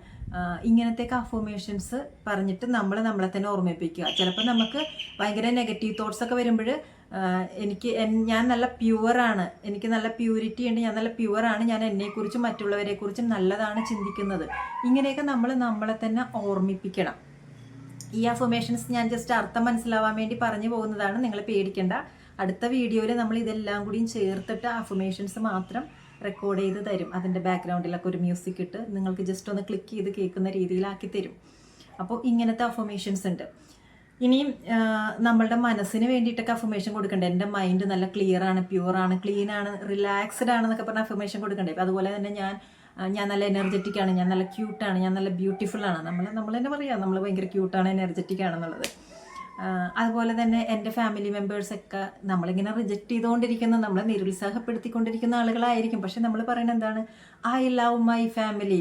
ഇങ്ങനത്തെയൊക്കെ അഫർമേഷൻസ് പറഞ്ഞിട്ട് നമ്മളെ തന്നെ ഓർമ്മിപ്പിക്കുക. ചിലപ്പോൾ നമുക്ക് ഭയങ്കര നെഗറ്റീവ് തോട്ട്സ് ഒക്കെ വരുമ്പോൾ ഞാൻ നല്ല പ്യുവറാണ്, എനിക്ക് നല്ല പ്യൂരിറ്റി ഉണ്ട്, ഞാൻ നല്ല പ്യുവറാണ്, ഞാൻ എന്നെക്കുറിച്ചും മറ്റുള്ളവരെക്കുറിച്ചും നല്ലതാണ് ചിന്തിക്കുന്നത്. ഇങ്ങനെയൊക്കെ നമ്മളെ തന്നെ ഓർമ്മിപ്പിക്കണം. ഈ അഫർമേഷൻസ് ഞാൻ ജസ്റ്റ് അർത്ഥം മനസ്സിലാവാൻ വേണ്ടി പറഞ്ഞു പോകുന്നതാണ്, നിങ്ങൾ പേടിക്കേണ്ട. അടുത്ത വീഡിയോയിൽ നമ്മൾ ഇതെല്ലാം കൂടിയും ചേർത്തിട്ട് അഫർമേഷൻസ് മാത്രം റെക്കോർഡ് ചെയ്ത് തരും. അതിൻ്റെ ബാക്ക്ഗ്രൗണ്ടിലൊക്കെ ഒരു മ്യൂസിക് ഇട്ട് നിങ്ങൾക്ക് ജസ്റ്റ് ഒന്ന് ക്ലിക്ക് ചെയ്ത് കേൾക്കുന്ന രീതിയിലാക്കി തരും. അപ്പോൾ ഇങ്ങനത്തെ അഫർമേഷൻസ് ഉണ്ട്. ഇനിയും നമ്മളുടെ മനസ്സിന് വേണ്ടിയിട്ടൊക്കെ അഫർമേഷൻ കൊടുക്കണ്ടേ? എൻ്റെ മൈൻഡ് നല്ല ക്ലിയർ ആണ്, പ്യുവർ ആണ്, ക്ലീൻ ആണ്, റിലാക്സ്ഡ് ആണെന്നൊക്കെ പറഞ്ഞ അഫർമേഷൻ കൊടുക്കണ്ടേ? അതുപോലെ തന്നെ ഞാൻ നല്ല എനർജറ്റിക് ആണ്, ഞാൻ നല്ല ക്യൂട്ടാണ്, ഞാൻ നല്ല ബ്യൂട്ടിഫുൾ ആണ്. നമ്മൾ തന്നെ പറയാം നമ്മൾ ഭയങ്കര ക്യൂട്ടാണ്, എനർജറ്റിക് ആണെന്നുള്ളത്. അതുപോലെ തന്നെ എൻ്റെ ഫാമിലി മെമ്പേഴ്സൊക്കെ നമ്മളിങ്ങനെ റിജക്റ്റ് ചെയ്തുകൊണ്ടിരിക്കുന്ന, നമ്മളെ നിരുത്സാഹപ്പെടുത്തിക്കൊണ്ടിരിക്കുന്ന ആളുകളായിരിക്കും. പക്ഷെ നമ്മൾ പറയുന്നത് എന്താണ്? I love my family.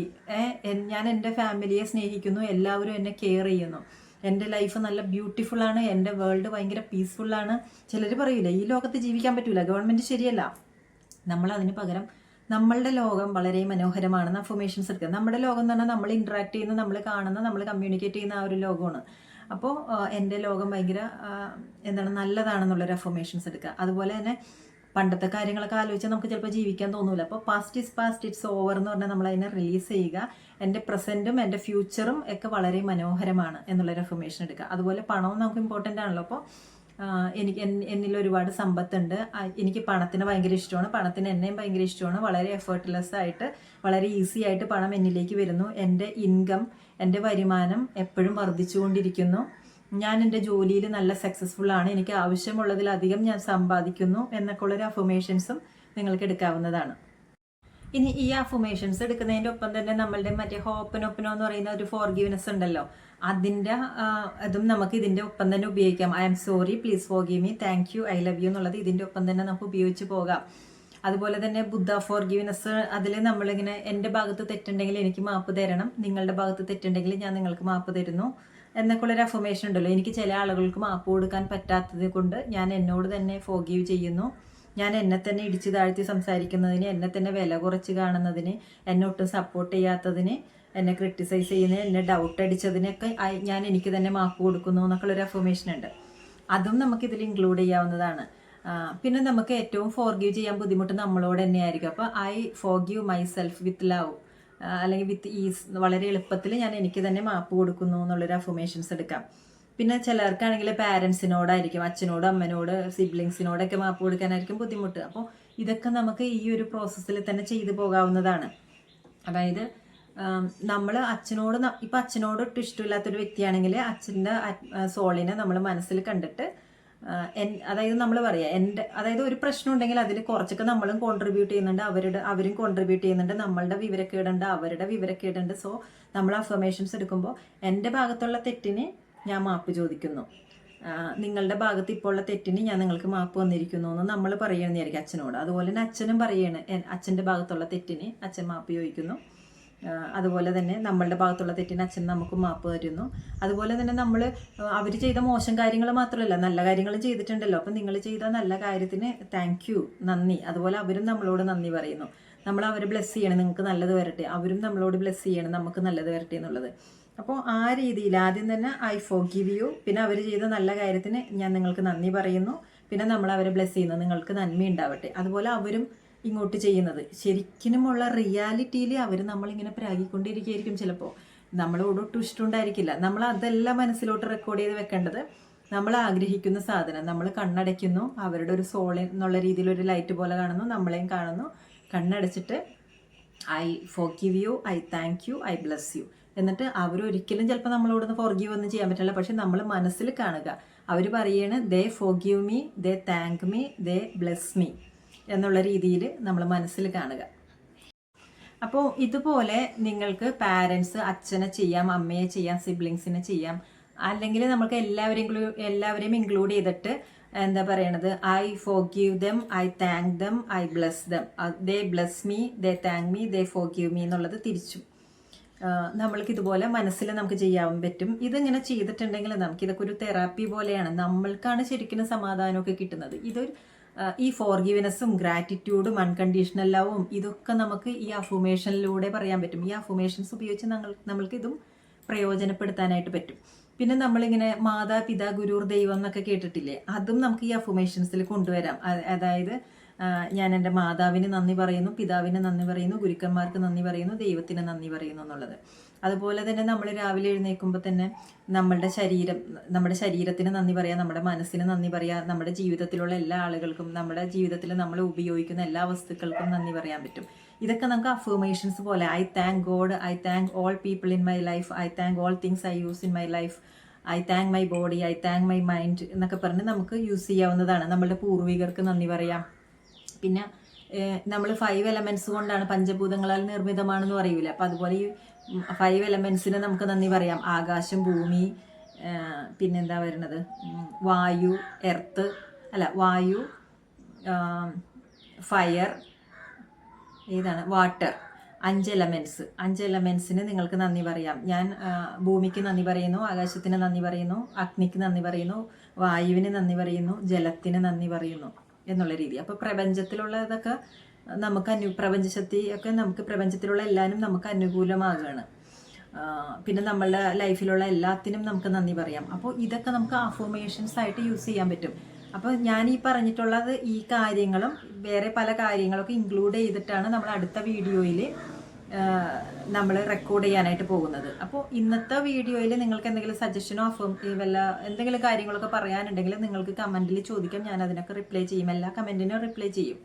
ഞാൻ എൻ്റെ ഫാമിലിയെ സ്നേഹിക്കുന്നു, എല്ലാവരും എന്നെ കെയർ ചെയ്യുന്നു, എൻ്റെ ലൈഫ് നല്ല ബ്യൂട്ടിഫുൾ ആണ്, എൻ്റെ വേൾഡ് ഭയങ്കര പീസ്ഫുള്ളാണ്. ചിലർ പറയില്ല ഈ ലോകത്ത് ജീവിക്കാൻ പറ്റൂല, ഗവൺമെൻറ് ശരിയല്ല. നമ്മളതിന് പകരം നമ്മളുടെ ലോകം വളരെ മനോഹരമാണെന്ന് അഫർമേഷൻസ് എടുക്കുക. നമ്മുടെ ലോകം എന്ന് പറഞ്ഞാൽ നമ്മൾ ഇൻട്രാക്ട് ചെയ്യുന്ന, നമ്മൾ കാണുന്ന, നമ്മൾ കമ്മ്യൂണിക്കേറ്റ് ചെയ്യുന്ന ആ ഒരു ലോകമാണ്. അപ്പോൾ എൻ്റെ ലോകം ഭയങ്കര നല്ലതാണെന്നുള്ളൊരു അഫർമേഷൻസ് എടുക്കുക. അതുപോലെ തന്നെ പണ്ടത്തെ കാര്യങ്ങളൊക്കെ ആലോചിച്ചാൽ നമുക്ക് ചിലപ്പോൾ ജീവിക്കാൻ തോന്നൂല. അപ്പോൾ past is past, it's over എന്ന് പറഞ്ഞാൽ നമ്മൾ അതിനെ റിലീസ് ചെയ്യുക. എൻ്റെ പ്രസൻറ്റും എൻ്റെ ഫ്യൂച്ചറും ഒക്കെ വളരെ മനോഹരമാണ് എന്നുള്ളൊരു അഫർമേഷൻ എടുക്കുക. അതുപോലെ പണവും നമുക്ക് ഇമ്പോർട്ടൻ്റ് ആണല്ലോ. അപ്പോൾ എന്നിൽ ഒരുപാട് സമ്പത്തുണ്ട്, എനിക്ക് പണത്തിന് ഭയങ്കര ഇഷ്ടമാണ്, പണത്തിന് എന്നെയും ഭയങ്കര ഇഷ്ടമാണ്, വളരെ എഫേർട്ട്ലെസ് ആയിട്ട് വളരെ ഈസി ആയിട്ട് പണം എന്നിലേക്ക് വരുന്നു, എൻ്റെ ഇൻകം, എൻ്റെ വരുമാനം എപ്പോഴും വർദ്ധിച്ചുകൊണ്ടിരിക്കുന്നു, ഞാൻ എൻ്റെ ജോലിയിൽ നല്ല സക്സസ്ഫുൾ ആണ്, എനിക്ക് ആവശ്യമുള്ളതിലധികം ഞാൻ സമ്പാദിക്കുന്നു എന്നൊക്കെ ഉള്ളൊരു അഫർമേഷൻസും നിങ്ങൾക്ക് എടുക്കാവുന്നതാണ്. ഇനി ഈ അഫർമേഷൻസ് എടുക്കുന്നതിൻ്റെ ഒപ്പം തന്നെ നമ്മളുടെ മറ്റേ ഹോപ്പനൊപ്പനോ എന്ന് പറയുന്ന ഒരു ഫോർഗീവ്നെസ് ഉണ്ടല്ലോ, അതിൻ്റെ അതും നമുക്ക് ഇതിൻ്റെ ഒപ്പം തന്നെ ഉപയോഗിക്കാം. I am sorry, please forgive me, thank you, I love you എന്നുള്ളത് ഇതിൻ്റെ ഒപ്പം തന്നെ നമുക്ക് ഉപയോഗിച്ച് പോകാം. അതുപോലെ തന്നെ ബുദ്ധ ഫോർഗീവ്നെസ്, അതിൽ നമ്മളിങ്ങനെ എൻ്റെ ഭാഗത്ത് തെറ്റുണ്ടെങ്കിൽ എനിക്ക് മാപ്പ് തരണം, നിങ്ങളുടെ ഭാഗത്ത് തെറ്റുണ്ടെങ്കിൽ ഞാൻ നിങ്ങൾക്ക് മാപ്പ് തരുന്നു എന്നൊക്കെ ഉള്ളൊരു അഫർമേഷൻ ഉണ്ടല്ലോ. എനിക്ക് ചില ആളുകൾക്ക് മാപ്പ് കൊടുക്കാൻ പറ്റാത്തത് കൊണ്ട് ഞാൻ എന്നോട് തന്നെ ഫോർഗീവ് ചെയ്യുന്നു. ഞാൻ എന്നെ തന്നെ ഇടിച്ചു താഴ്ത്തി സംസാരിക്കുന്നതിന്, എന്നെ തന്നെ വില കുറച്ച് കാണുന്നതിന്, എന്നെ ഒട്ടും സപ്പോർട്ട് ചെയ്യാത്തതിന്, എന്നെ ക്രിട്ടിസൈസ് ചെയ്യുന്നതിന്, എന്നെ ഡൗട്ട് അടിച്ചതിനൊക്കെ ഞാൻ എനിക്ക് തന്നെ മാപ്പ് കൊടുക്കുന്നു എന്നൊക്കെയുള്ളൊരു അഫർമേഷൻ ഉണ്ട്. അതും നമുക്കിതിൽ ഇൻക്ലൂഡ് ചെയ്യാവുന്നതാണ്. പിന്നെ നമുക്ക് ഏറ്റവും ഫോർഗീവ് ചെയ്യാൻ ബുദ്ധിമുട്ട് നമ്മളോട് തന്നെയായിരിക്കും. അപ്പോൾ I forgive my self with love, അല്ലെങ്കിൽ വിത്ത് ഈസ്, വളരെ എളുപ്പത്തിൽ ഞാൻ എനിക്ക് തന്നെ മാപ്പ് കൊടുക്കുന്നു എന്നുള്ളൊരു അഫർമേഷൻസ് എടുക്കാം. പിന്നെ ചിലർക്കാണെങ്കിൽ പാരൻസിനോടായിരിക്കും, അച്ഛനോട്, അമ്മനോട്, സിബ്ലിങ്സിനോടൊക്കെ മാപ്പ് കൊടുക്കാനായിരിക്കും ബുദ്ധിമുട്ട്. അപ്പോൾ ഇതൊക്കെ നമുക്ക് ഈ ഒരു പ്രോസസ്സിൽ തന്നെ ചെയ്തു പോകാവുന്നതാണ്. അതായത് നമ്മൾ ഇപ്പം അച്ഛനോട് ഒട്ടും ഇഷ്ടമില്ലാത്തൊരു വ്യക്തിയാണെങ്കിൽ അച്ഛൻ്റെ സോളിനെ നമ്മൾ മനസ്സിൽ കണ്ടിട്ട്, അതായത് നമ്മൾ പറയാം അതായത് ഒരു പ്രശ്നം ഉണ്ടെങ്കിൽ അതിൽ കുറച്ചൊക്കെ നമ്മളും കോൺട്രിബ്യൂട്ട് ചെയ്യുന്നുണ്ട്, അവരും കോൺട്രിബ്യൂട്ട് ചെയ്യുന്നുണ്ട്, നമ്മളുടെ വിവരക്കേടുണ്ട്, അവരുടെ വിവരക്കേടുണ്ട്. സോ നമ്മൾ അഫർമേഷൻസ് എടുക്കുമ്പോൾ എൻ്റെ ഭാഗത്തുള്ള തെറ്റിന് ഞാൻ മാപ്പ് ചോദിക്കുന്നു, നിങ്ങളുടെ ഭാഗത്ത് ഇപ്പോൾ ഉള്ള തെറ്റിന് ഞാൻ നിങ്ങൾക്ക് മാപ്പ് വന്നിരിക്കുന്നു എന്ന് നമ്മൾ പറയണമെന്നായിരിക്കും അച്ഛനോട്. അതുപോലെ തന്നെ അച്ഛനും പറയാണ്, അച്ഛൻ്റെ ഭാഗത്തുള്ള തെറ്റിന് അച്ഛൻ മാപ്പ് ചോദിക്കുന്നു. അതുപോലെ തന്നെ നമ്മളുടെ ഭാഗത്തുള്ള തെറ്റിന് അച്ഛൻ നമുക്ക് മാപ്പ് തരുന്നു. അതുപോലെ തന്നെ നമ്മൾ അവർ ചെയ്ത മോശം കാര്യങ്ങൾ മാത്രമല്ല നല്ല കാര്യങ്ങളും ചെയ്തിട്ടുണ്ടല്ലോ. അപ്പം നിങ്ങൾ ചെയ്ത നല്ല കാര്യത്തിന് താങ്ക് യു, നന്ദി. അതുപോലെ അവരും നമ്മളോട് നന്ദി പറയുന്നു. നമ്മൾ അവരെ ബ്ലെസ് ചെയ്യണം, നിങ്ങൾക്ക് നല്ലത് വരട്ടെ. അവരും നമ്മളോട് ബ്ലെസ് ചെയ്യണം, നമുക്ക് നല്ലത് വരട്ടെ എന്നുള്ളത്. അപ്പോൾ ആ രീതിയിൽ ആദ്യം തന്നെ ഐ ഫോർഗിവ് യു, പിന്നെ അവർ ചെയ്ത നല്ല കാര്യത്തിന് ഞാൻ നിങ്ങൾക്ക് നന്ദി പറയുന്നു, പിന്നെ നമ്മൾ അവരെ ബ്ലെസ് ചെയ്യുന്നു, നിങ്ങൾക്ക് നന്മയുണ്ടാവട്ടെ. അതുപോലെ അവരും ഇങ്ങോട്ട് ചെയ്യുന്നത് ശരിക്കുമുള്ള റിയാലിറ്റിയിൽ അവർ നമ്മളിങ്ങനെ പ്രാഗിക്കൊണ്ടിരിക്കുകയായിരിക്കും. ചിലപ്പോൾ നമ്മളോട് ഒട്ടും ഇഷ്ടമുണ്ടായിരിക്കില്ല. നമ്മൾ അതെല്ലാം മനസ്സിലോട്ട് റെക്കോർഡ് ചെയ്ത് വെക്കേണ്ടത്. നമ്മൾ ആഗ്രഹിക്കുന്ന സാധനം നമ്മൾ കണ്ണടയ്ക്കുന്നു, അവരുടെ ഒരു സോൾ എന്നുള്ള രീതിയിൽ ഒരു ലൈറ്റ് പോലെ കാണുന്നു, നമ്മളെയും കാണുന്നു. കണ്ണടച്ചിട്ട് I forgive you, I thank you, I bless you. എന്നിട്ട് അവരൊരിക്കലും ചിലപ്പോൾ നമ്മളോടൊന്ന് ഫോർഗീവ് ഒന്നും ചെയ്യാൻ പറ്റില്ല. പക്ഷെ നമ്മൾ മനസ്സിൽ കാണുക, അവർ പറയാണ് ദേ ഫോർഗീവ് മീ, ദേ താങ്ക് മീ, ദേ ബ്ലെസ് മീ എന്നുള്ള രീതിയിൽ നമ്മൾ മനസ്സിൽ കാണുക. അപ്പോൾ ഇതുപോലെ നിങ്ങൾക്ക് പാരൻസ്, അച്ഛനെ ചെയ്യാം, അമ്മയെ ചെയ്യാം, സിബ്ലിങ്സിനെ ചെയ്യാം, അല്ലെങ്കിൽ നമുക്ക് എല്ലാവരെയും ഇൻക്ലൂഡ് ചെയ്തിട്ട് എന്താ പറയണത്, I forgive dum, I thank dum, I bless dum, they bless me, they thank me, they forgive me എന്നുള്ളത് തിരിച്ചും നമ്മൾക്ക് ഇതുപോലെ മനസ്സിൽ നമുക്ക് ചെയ്യാൻ പറ്റും. ഇതിങ്ങനെ ചെയ്തിട്ടുണ്ടെങ്കിൽ നമുക്കിതൊക്കെ ഒരു തെറാപ്പി പോലെയാണ്. നമ്മൾക്കാണ് ശരിക്കും സമാധാനമൊക്കെ കിട്ടുന്നത്. ഇതൊരു ഈ ഫോർഗീവ്നെസ്സും ഗ്രാറ്റിറ്റ്യൂഡും അൺകണ്ടീഷണൽ ലവും ഇതൊക്കെ നമുക്ക് ഈ അഫർമേഷനിലൂടെ പറയാൻ പറ്റും. ഈ അഫർമേഷൻസ് ഉപയോഗിച്ച് നമ്മൾക്ക് ഇതും പ്രയോജനപ്പെടുത്താനായിട്ട് പറ്റും. പിന്നെ നമ്മളിങ്ങനെ മാതാപിതാ ഗുരുർ ദൈവം എന്നൊക്കെ കേട്ടിട്ടില്ലേ, അതും നമുക്ക് ഈ അഫർമേഷൻസിൽ കൊണ്ടുവരാം. അതായത് ഞാൻ എൻ്റെ മാതാവിന് നന്ദി പറയുന്നു, പിതാവിന് നന്ദി പറയുന്നു, ഗുരുക്കന്മാർക്ക് നന്ദി പറയുന്നു, ദൈവത്തിന് നന്ദി പറയുന്നു എന്നുള്ളത്. അതുപോലെ തന്നെ നമ്മൾ രാവിലെ എഴുന്നേൽക്കുമ്പോൾ തന്നെ നമ്മുടെ ശരീരത്തിന് നന്ദി പറയുക, നമ്മുടെ മനസ്സിന് നന്ദി പറയുക, നമ്മുടെ ജീവിതത്തിലുള്ള എല്ലാ ആളുകൾക്കും, നമ്മുടെ ജീവിതത്തിൽ നമ്മൾ ഉപയോഗിക്കുന്ന എല്ലാ വസ്തുക്കൾക്കും നന്ദി പറയാൻ പറ്റും. ഇതൊക്കെ നമുക്ക് അഫർമേഷൻസ് പോലെ I thank God, I thank all people in my life, I thank all things I use in my life, I thank my body, I thank my mind എന്നൊക്കെ പറഞ്ഞ് നമുക്ക് യൂസ് ചെയ്യാവുന്നതാണ്. നമ്മളുടെ പൂർവികർക്ക് നന്ദി പറയാം. പിന്നെ നമ്മൾ 5 എലമെൻറ്റ്സ് കൊണ്ടാണ്, പഞ്ചഭൂതങ്ങളാൽ നിർമ്മിതമാണെന്ന് പറയൂല. അപ്പം അതുപോലെ ഈ 5 എലമെൻറ്റ്സിന് നമുക്ക് നന്ദി പറയാം. ആകാശം, ഭൂമി, പിന്നെന്താ വരുന്നത്, വായു, വായു, ഫയർ, വാട്ടർ. 5 എലമെൻറ്റ്സിന് നിങ്ങൾക്ക് നന്ദി പറയാം. ഞാൻ ഭൂമിക്ക് നന്ദി പറയുന്നു, ആകാശത്തിന് നന്ദി പറയുന്നു, അഗ്നിക്ക് നന്ദി പറയുന്നു, വായുവിന് നന്ദി പറയുന്നു, ജലത്തിന് നന്ദി പറയുന്നു എന്നുള്ള രീതി. അപ്പോൾ പ്രപഞ്ചത്തിലുള്ളതൊക്കെ നമുക്ക് പ്രപഞ്ചശക്തിയൊക്കെ നമുക്ക് പ്രപഞ്ചത്തിലുള്ള എല്ലാവരും നമുക്ക് അനുകൂലമാകുകയാണ്. പിന്നെ നമ്മളുടെ ലൈഫിലുള്ള എല്ലാത്തിനും നമുക്ക് നന്ദി പറയാം. അപ്പോൾ ഇതൊക്കെ നമുക്ക് അഫർമേഷൻസ് ആയിട്ട് യൂസ് ചെയ്യാൻ പറ്റും. അപ്പോൾ ഞാൻ ഈ പറഞ്ഞിട്ടുള്ളത് ഈ കാര്യങ്ങളും വേറെ പല കാര്യങ്ങളൊക്കെ ഇൻക്ലൂഡ് ചെയ്തിട്ടാണ് നമ്മൾ അടുത്ത വീഡിയോയിൽ നമ്മൾ റെക്കോർഡ് ചെയ്യാനായിട്ട് പോകുന്നത്. അപ്പോൾ ഇന്നത്തെ വീഡിയോയിൽ നിങ്ങൾക്ക് എന്തെങ്കിലും സജഷനോ എന്തെങ്കിലും കാര്യങ്ങളൊക്കെ പറയാനുണ്ടെങ്കിൽ നിങ്ങൾക്ക് കമൻറ്റിൽ ചോദിക്കാം. ഞാൻ അതിനൊക്കെ റിപ്ലൈ ചെയ്യും, എല്ലാ കമൻറ്റിനും റിപ്ലൈ ചെയ്യും.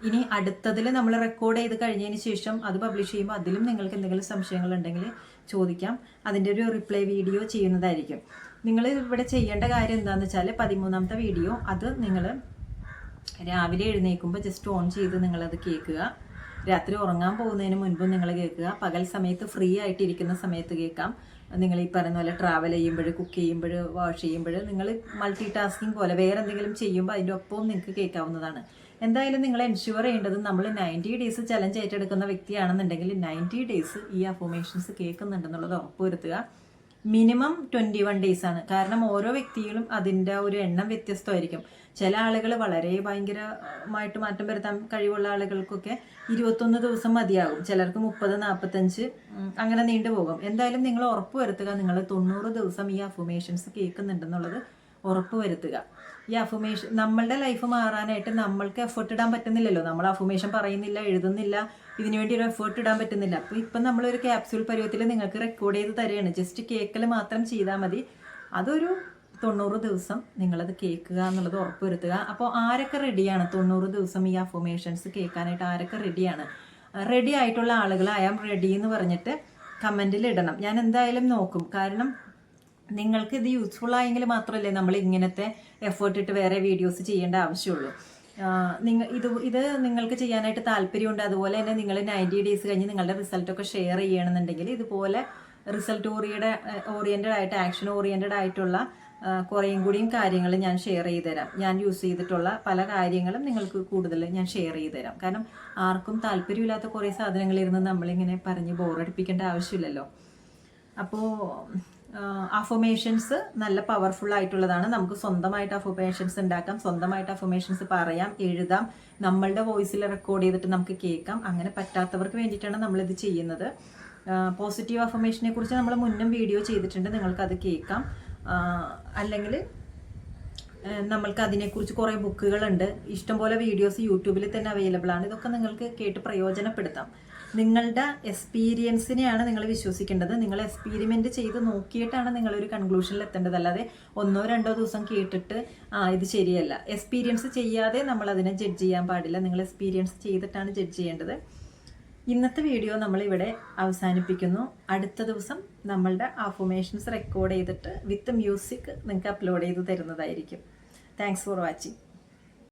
ഇനി അടുത്തതിൽ നമ്മൾ റെക്കോർഡ് ചെയ്ത് കഴിഞ്ഞതിന് ശേഷം അത് പബ്ലിഷ് ചെയ്യുമ്പോൾ അതിലും നിങ്ങൾക്ക് എന്തെങ്കിലും സംശയങ്ങളുണ്ടെങ്കിൽ ചോദിക്കാം. അതിൻ്റെ ഒരു റിപ്ലൈ വീഡിയോ ചെയ്യുന്നതായിരിക്കും. നിങ്ങൾ ഇവിടെ ചെയ്യേണ്ട കാര്യം എന്താണെന്ന് വെച്ചാൽ 13ാമത്തെ വീഡിയോ അത് നിങ്ങൾ രാവിലെ എഴുന്നേൽക്കുമ്പോൾ ജസ്റ്റ് ഓൺ ചെയ്ത് നിങ്ങളത് കേൾക്കുക. രാത്രി ഉറങ്ങാൻ പോകുന്നതിന് മുൻപ് നിങ്ങൾ കേൾക്കുക. പകൽ സമയത്ത് ഫ്രീ ആയിട്ടിരിക്കുന്ന സമയത്ത് കേൾക്കാം. നിങ്ങൾ ഈ പറയുന്ന പോലെ ട്രാവൽ ചെയ്യുമ്പോൾ, കുക്ക് ചെയ്യുമ്പോൾ, വാഷ് ചെയ്യുമ്പോൾ, നിങ്ങൾ മൾട്ടി ടാസ്കിങ് പോലെ വേറെ എന്തെങ്കിലും ചെയ്യുമ്പോൾ അതിൻ്റെ ഒപ്പവും നിങ്ങൾക്ക് കേൾക്കാവുന്നതാണ്. എന്തായാലും നിങ്ങൾ എൻഷുവർ ചെയ്യേണ്ടത് നമ്മൾ 90 ഡേയ്സ് ചലഞ്ച് ഏറ്റെടുക്കുന്ന വ്യക്തിയാണെന്നുണ്ടെങ്കിൽ 90 ഡേയ്സ് ഈ അഫർമേഷൻസ് കേൾക്കുന്നുണ്ടെന്നുള്ളത് ഉറപ്പുവരുത്തുക. മിനിമം 21 ഡേയ്സ് ആണ്. കാരണം ഓരോ വ്യക്തികളും അതിൻ്റെ ഒരു എണ്ണം വ്യത്യസ്തമായിരിക്കും. ചില ആളുകൾ വളരെ ഭയങ്കരമായിട്ട് മാറ്റം വരുത്താൻ കഴിവുള്ള ആളുകൾക്കൊക്കെ 21 ദിവസം മതിയാകും. ചിലർക്ക് 30, 45 അങ്ങനെ നീണ്ടുപോകും. എന്തായാലും നിങ്ങൾ ഉറപ്പ് വരുത്തുക, നിങ്ങൾ 90 ദിവസം ഈ അഫർമേഷൻസ് കേൾക്കുന്നുണ്ടെന്നുള്ളത് ഉറപ്പ് വരുത്തുക. ഈ അഫർമേഷൻ നമ്മളുടെ ലൈഫ് മാറാനായിട്ട് നമ്മൾക്ക് എഫേർട്ട് ഇടാൻ പറ്റുന്നില്ലല്ലോ. നമ്മൾ അഫർമേഷൻ പറയുന്നില്ല, എഴുതുന്നില്ല, ഇതിനുവേണ്ടി ഒരു എഫേർട്ട് ഇടാൻ പറ്റുന്നില്ല. അപ്പോൾ ഇപ്പം നമ്മളൊരു ക്യാപ്സ്യൂൾ പരുവത്തിൽ നിങ്ങൾക്ക് റെക്കോർഡ് ചെയ്ത് തരികയാണ്. ജസ്റ്റ് കേൾക്കൽ മാത്രം ചെയ്താൽ മതി. അതൊരു 90 ദിവസം നിങ്ങളത് കേൾക്കുക എന്നുള്ളത് ഉറപ്പ് വരുത്തുക. അപ്പോൾ ആരൊക്കെ റെഡിയാണ് 90 ദിവസം ഈ അഫർമേഷൻസ് കേൾക്കാനായിട്ട്? ആരൊക്കെ റെഡിയാണ്? റെഡി ആയിട്ടുള്ള ആളുകൾ ഐ ആം റെഡി എന്ന് പറഞ്ഞിട്ട് കമൻറ്റിൽ ഇടണം. ഞാൻ എന്തായാലും നോക്കും. കാരണം നിങ്ങൾക്ക് ഇത് യൂസ്ഫുൾ ആയെങ്കിൽ മാത്രമല്ലേ നമ്മൾ ഇങ്ങനത്തെ എഫേർട്ട് ഇട്ട് വേറെ വീഡിയോസ് ചെയ്യേണ്ട ആവശ്യമുള്ളൂ. ഇത് നിങ്ങൾക്ക് ചെയ്യാനായിട്ട് താല്പര്യമുണ്ട്. അതുപോലെ തന്നെ നിങ്ങൾ 90 ഡേയ്സ് കഴിഞ്ഞ് നിങ്ങളുടെ റിസൾട്ടൊക്കെ ഷെയർ ചെയ്യണമെന്നുണ്ടെങ്കിൽ ഇതുപോലെ റിസൾട്ട് ഓറിയൻറ്റഡ് ആയിട്ട്, ആക്ഷൻ ഓറിയൻറ്റഡ് ആയിട്ടുള്ള കുറേയും കൂടിയും കാര്യങ്ങൾ ഞാൻ ഷെയർ ചെയ്ത് തരാം. ഞാൻ യൂസ് ചെയ്തിട്ടുള്ള പല കാര്യങ്ങളും നിങ്ങൾക്ക് കൂടുതൽ ഞാൻ ഷെയർ ചെയ്ത് തരാം. കാരണം ആർക്കും താല്പര്യമില്ലാത്ത കുറേ സാധനങ്ങളിരുന്ന് നമ്മളിങ്ങനെ പറഞ്ഞ് ബോറടിപ്പിക്കേണ്ട ആവശ്യമില്ലല്ലോ. അപ്പോൾ അഫർമേഷൻസ് നല്ല പവർഫുൾ ആയിട്ടുള്ളതാണ്. നമുക്ക് സ്വന്തമായിട്ട് അഫർമേഷൻസ് ഉണ്ടാക്കാം, സ്വന്തമായിട്ട് അഫർമേഷൻസ് പറയാം, എഴുതാം, നമ്മളുടെ വോയിസിൽ റെക്കോർഡ് ചെയ്തിട്ട് നമുക്ക് കേൾക്കാം. അങ്ങനെ പറ്റാത്തവർക്ക് വേണ്ടിയിട്ടാണ് നമ്മളിത് ചെയ്യുന്നത്. പോസിറ്റീവ് അഫർമേഷനെ കുറിച്ച് നമ്മൾ മുന്നും വീഡിയോ ചെയ്തിട്ടുണ്ട്, നിങ്ങൾക്കത് കേൾക്കാം. അല്ലെങ്കിൽ നമ്മൾക്ക് അതിനെക്കുറിച്ച് കുറേ ബുക്കുകളുണ്ട്, ഇഷ്ടംപോലെ വീഡിയോസ് യൂട്യൂബിൽ തന്നെ അവൈലബിൾ ആണ്. ഇതൊക്കെ നിങ്ങൾക്ക് കേട്ട് പ്രയോജനപ്പെടുത്താം. നിങ്ങളുടെ എക്സ്പീരിയൻസിനെയാണ് നിങ്ങൾ വിശ്വസിക്കേണ്ടത്. നിങ്ങൾ എക്സ്പീരിമെൻ്റ് ചെയ്ത് നോക്കിയിട്ടാണ് നിങ്ങളൊരു കൺക്ലൂഷനിൽ എത്തേണ്ടത്. അല്ലാതെ 1-2 ദിവസം കേട്ടിട്ട് ഇത് ശരിയല്ല. എക്സ്പീരിയൻസ് ചെയ്യാതെ നമ്മളതിനെ ജഡ്ജ് ചെയ്യാൻ പാടില്ല. നിങ്ങൾ എക്സ്പീരിയൻസ് ചെയ്തിട്ടാണ് ജഡ്ജ് ചെയ്യേണ്ടത്. ഇന്നത്തെ വീഡിയോ നമ്മളിവിടെ അവസാനിപ്പിക്കുന്നു. അടുത്ത ദിവസം നമ്മളുടെ അഫർമേഷൻസ് റെക്കോർഡ് ചെയ്തിട്ട് വിത്ത് മ്യൂസിക് നിങ്ങൾക്ക് അപ്ലോഡ് ചെയ്ത് തരുന്നതായിരിക്കും. Thanks for watching.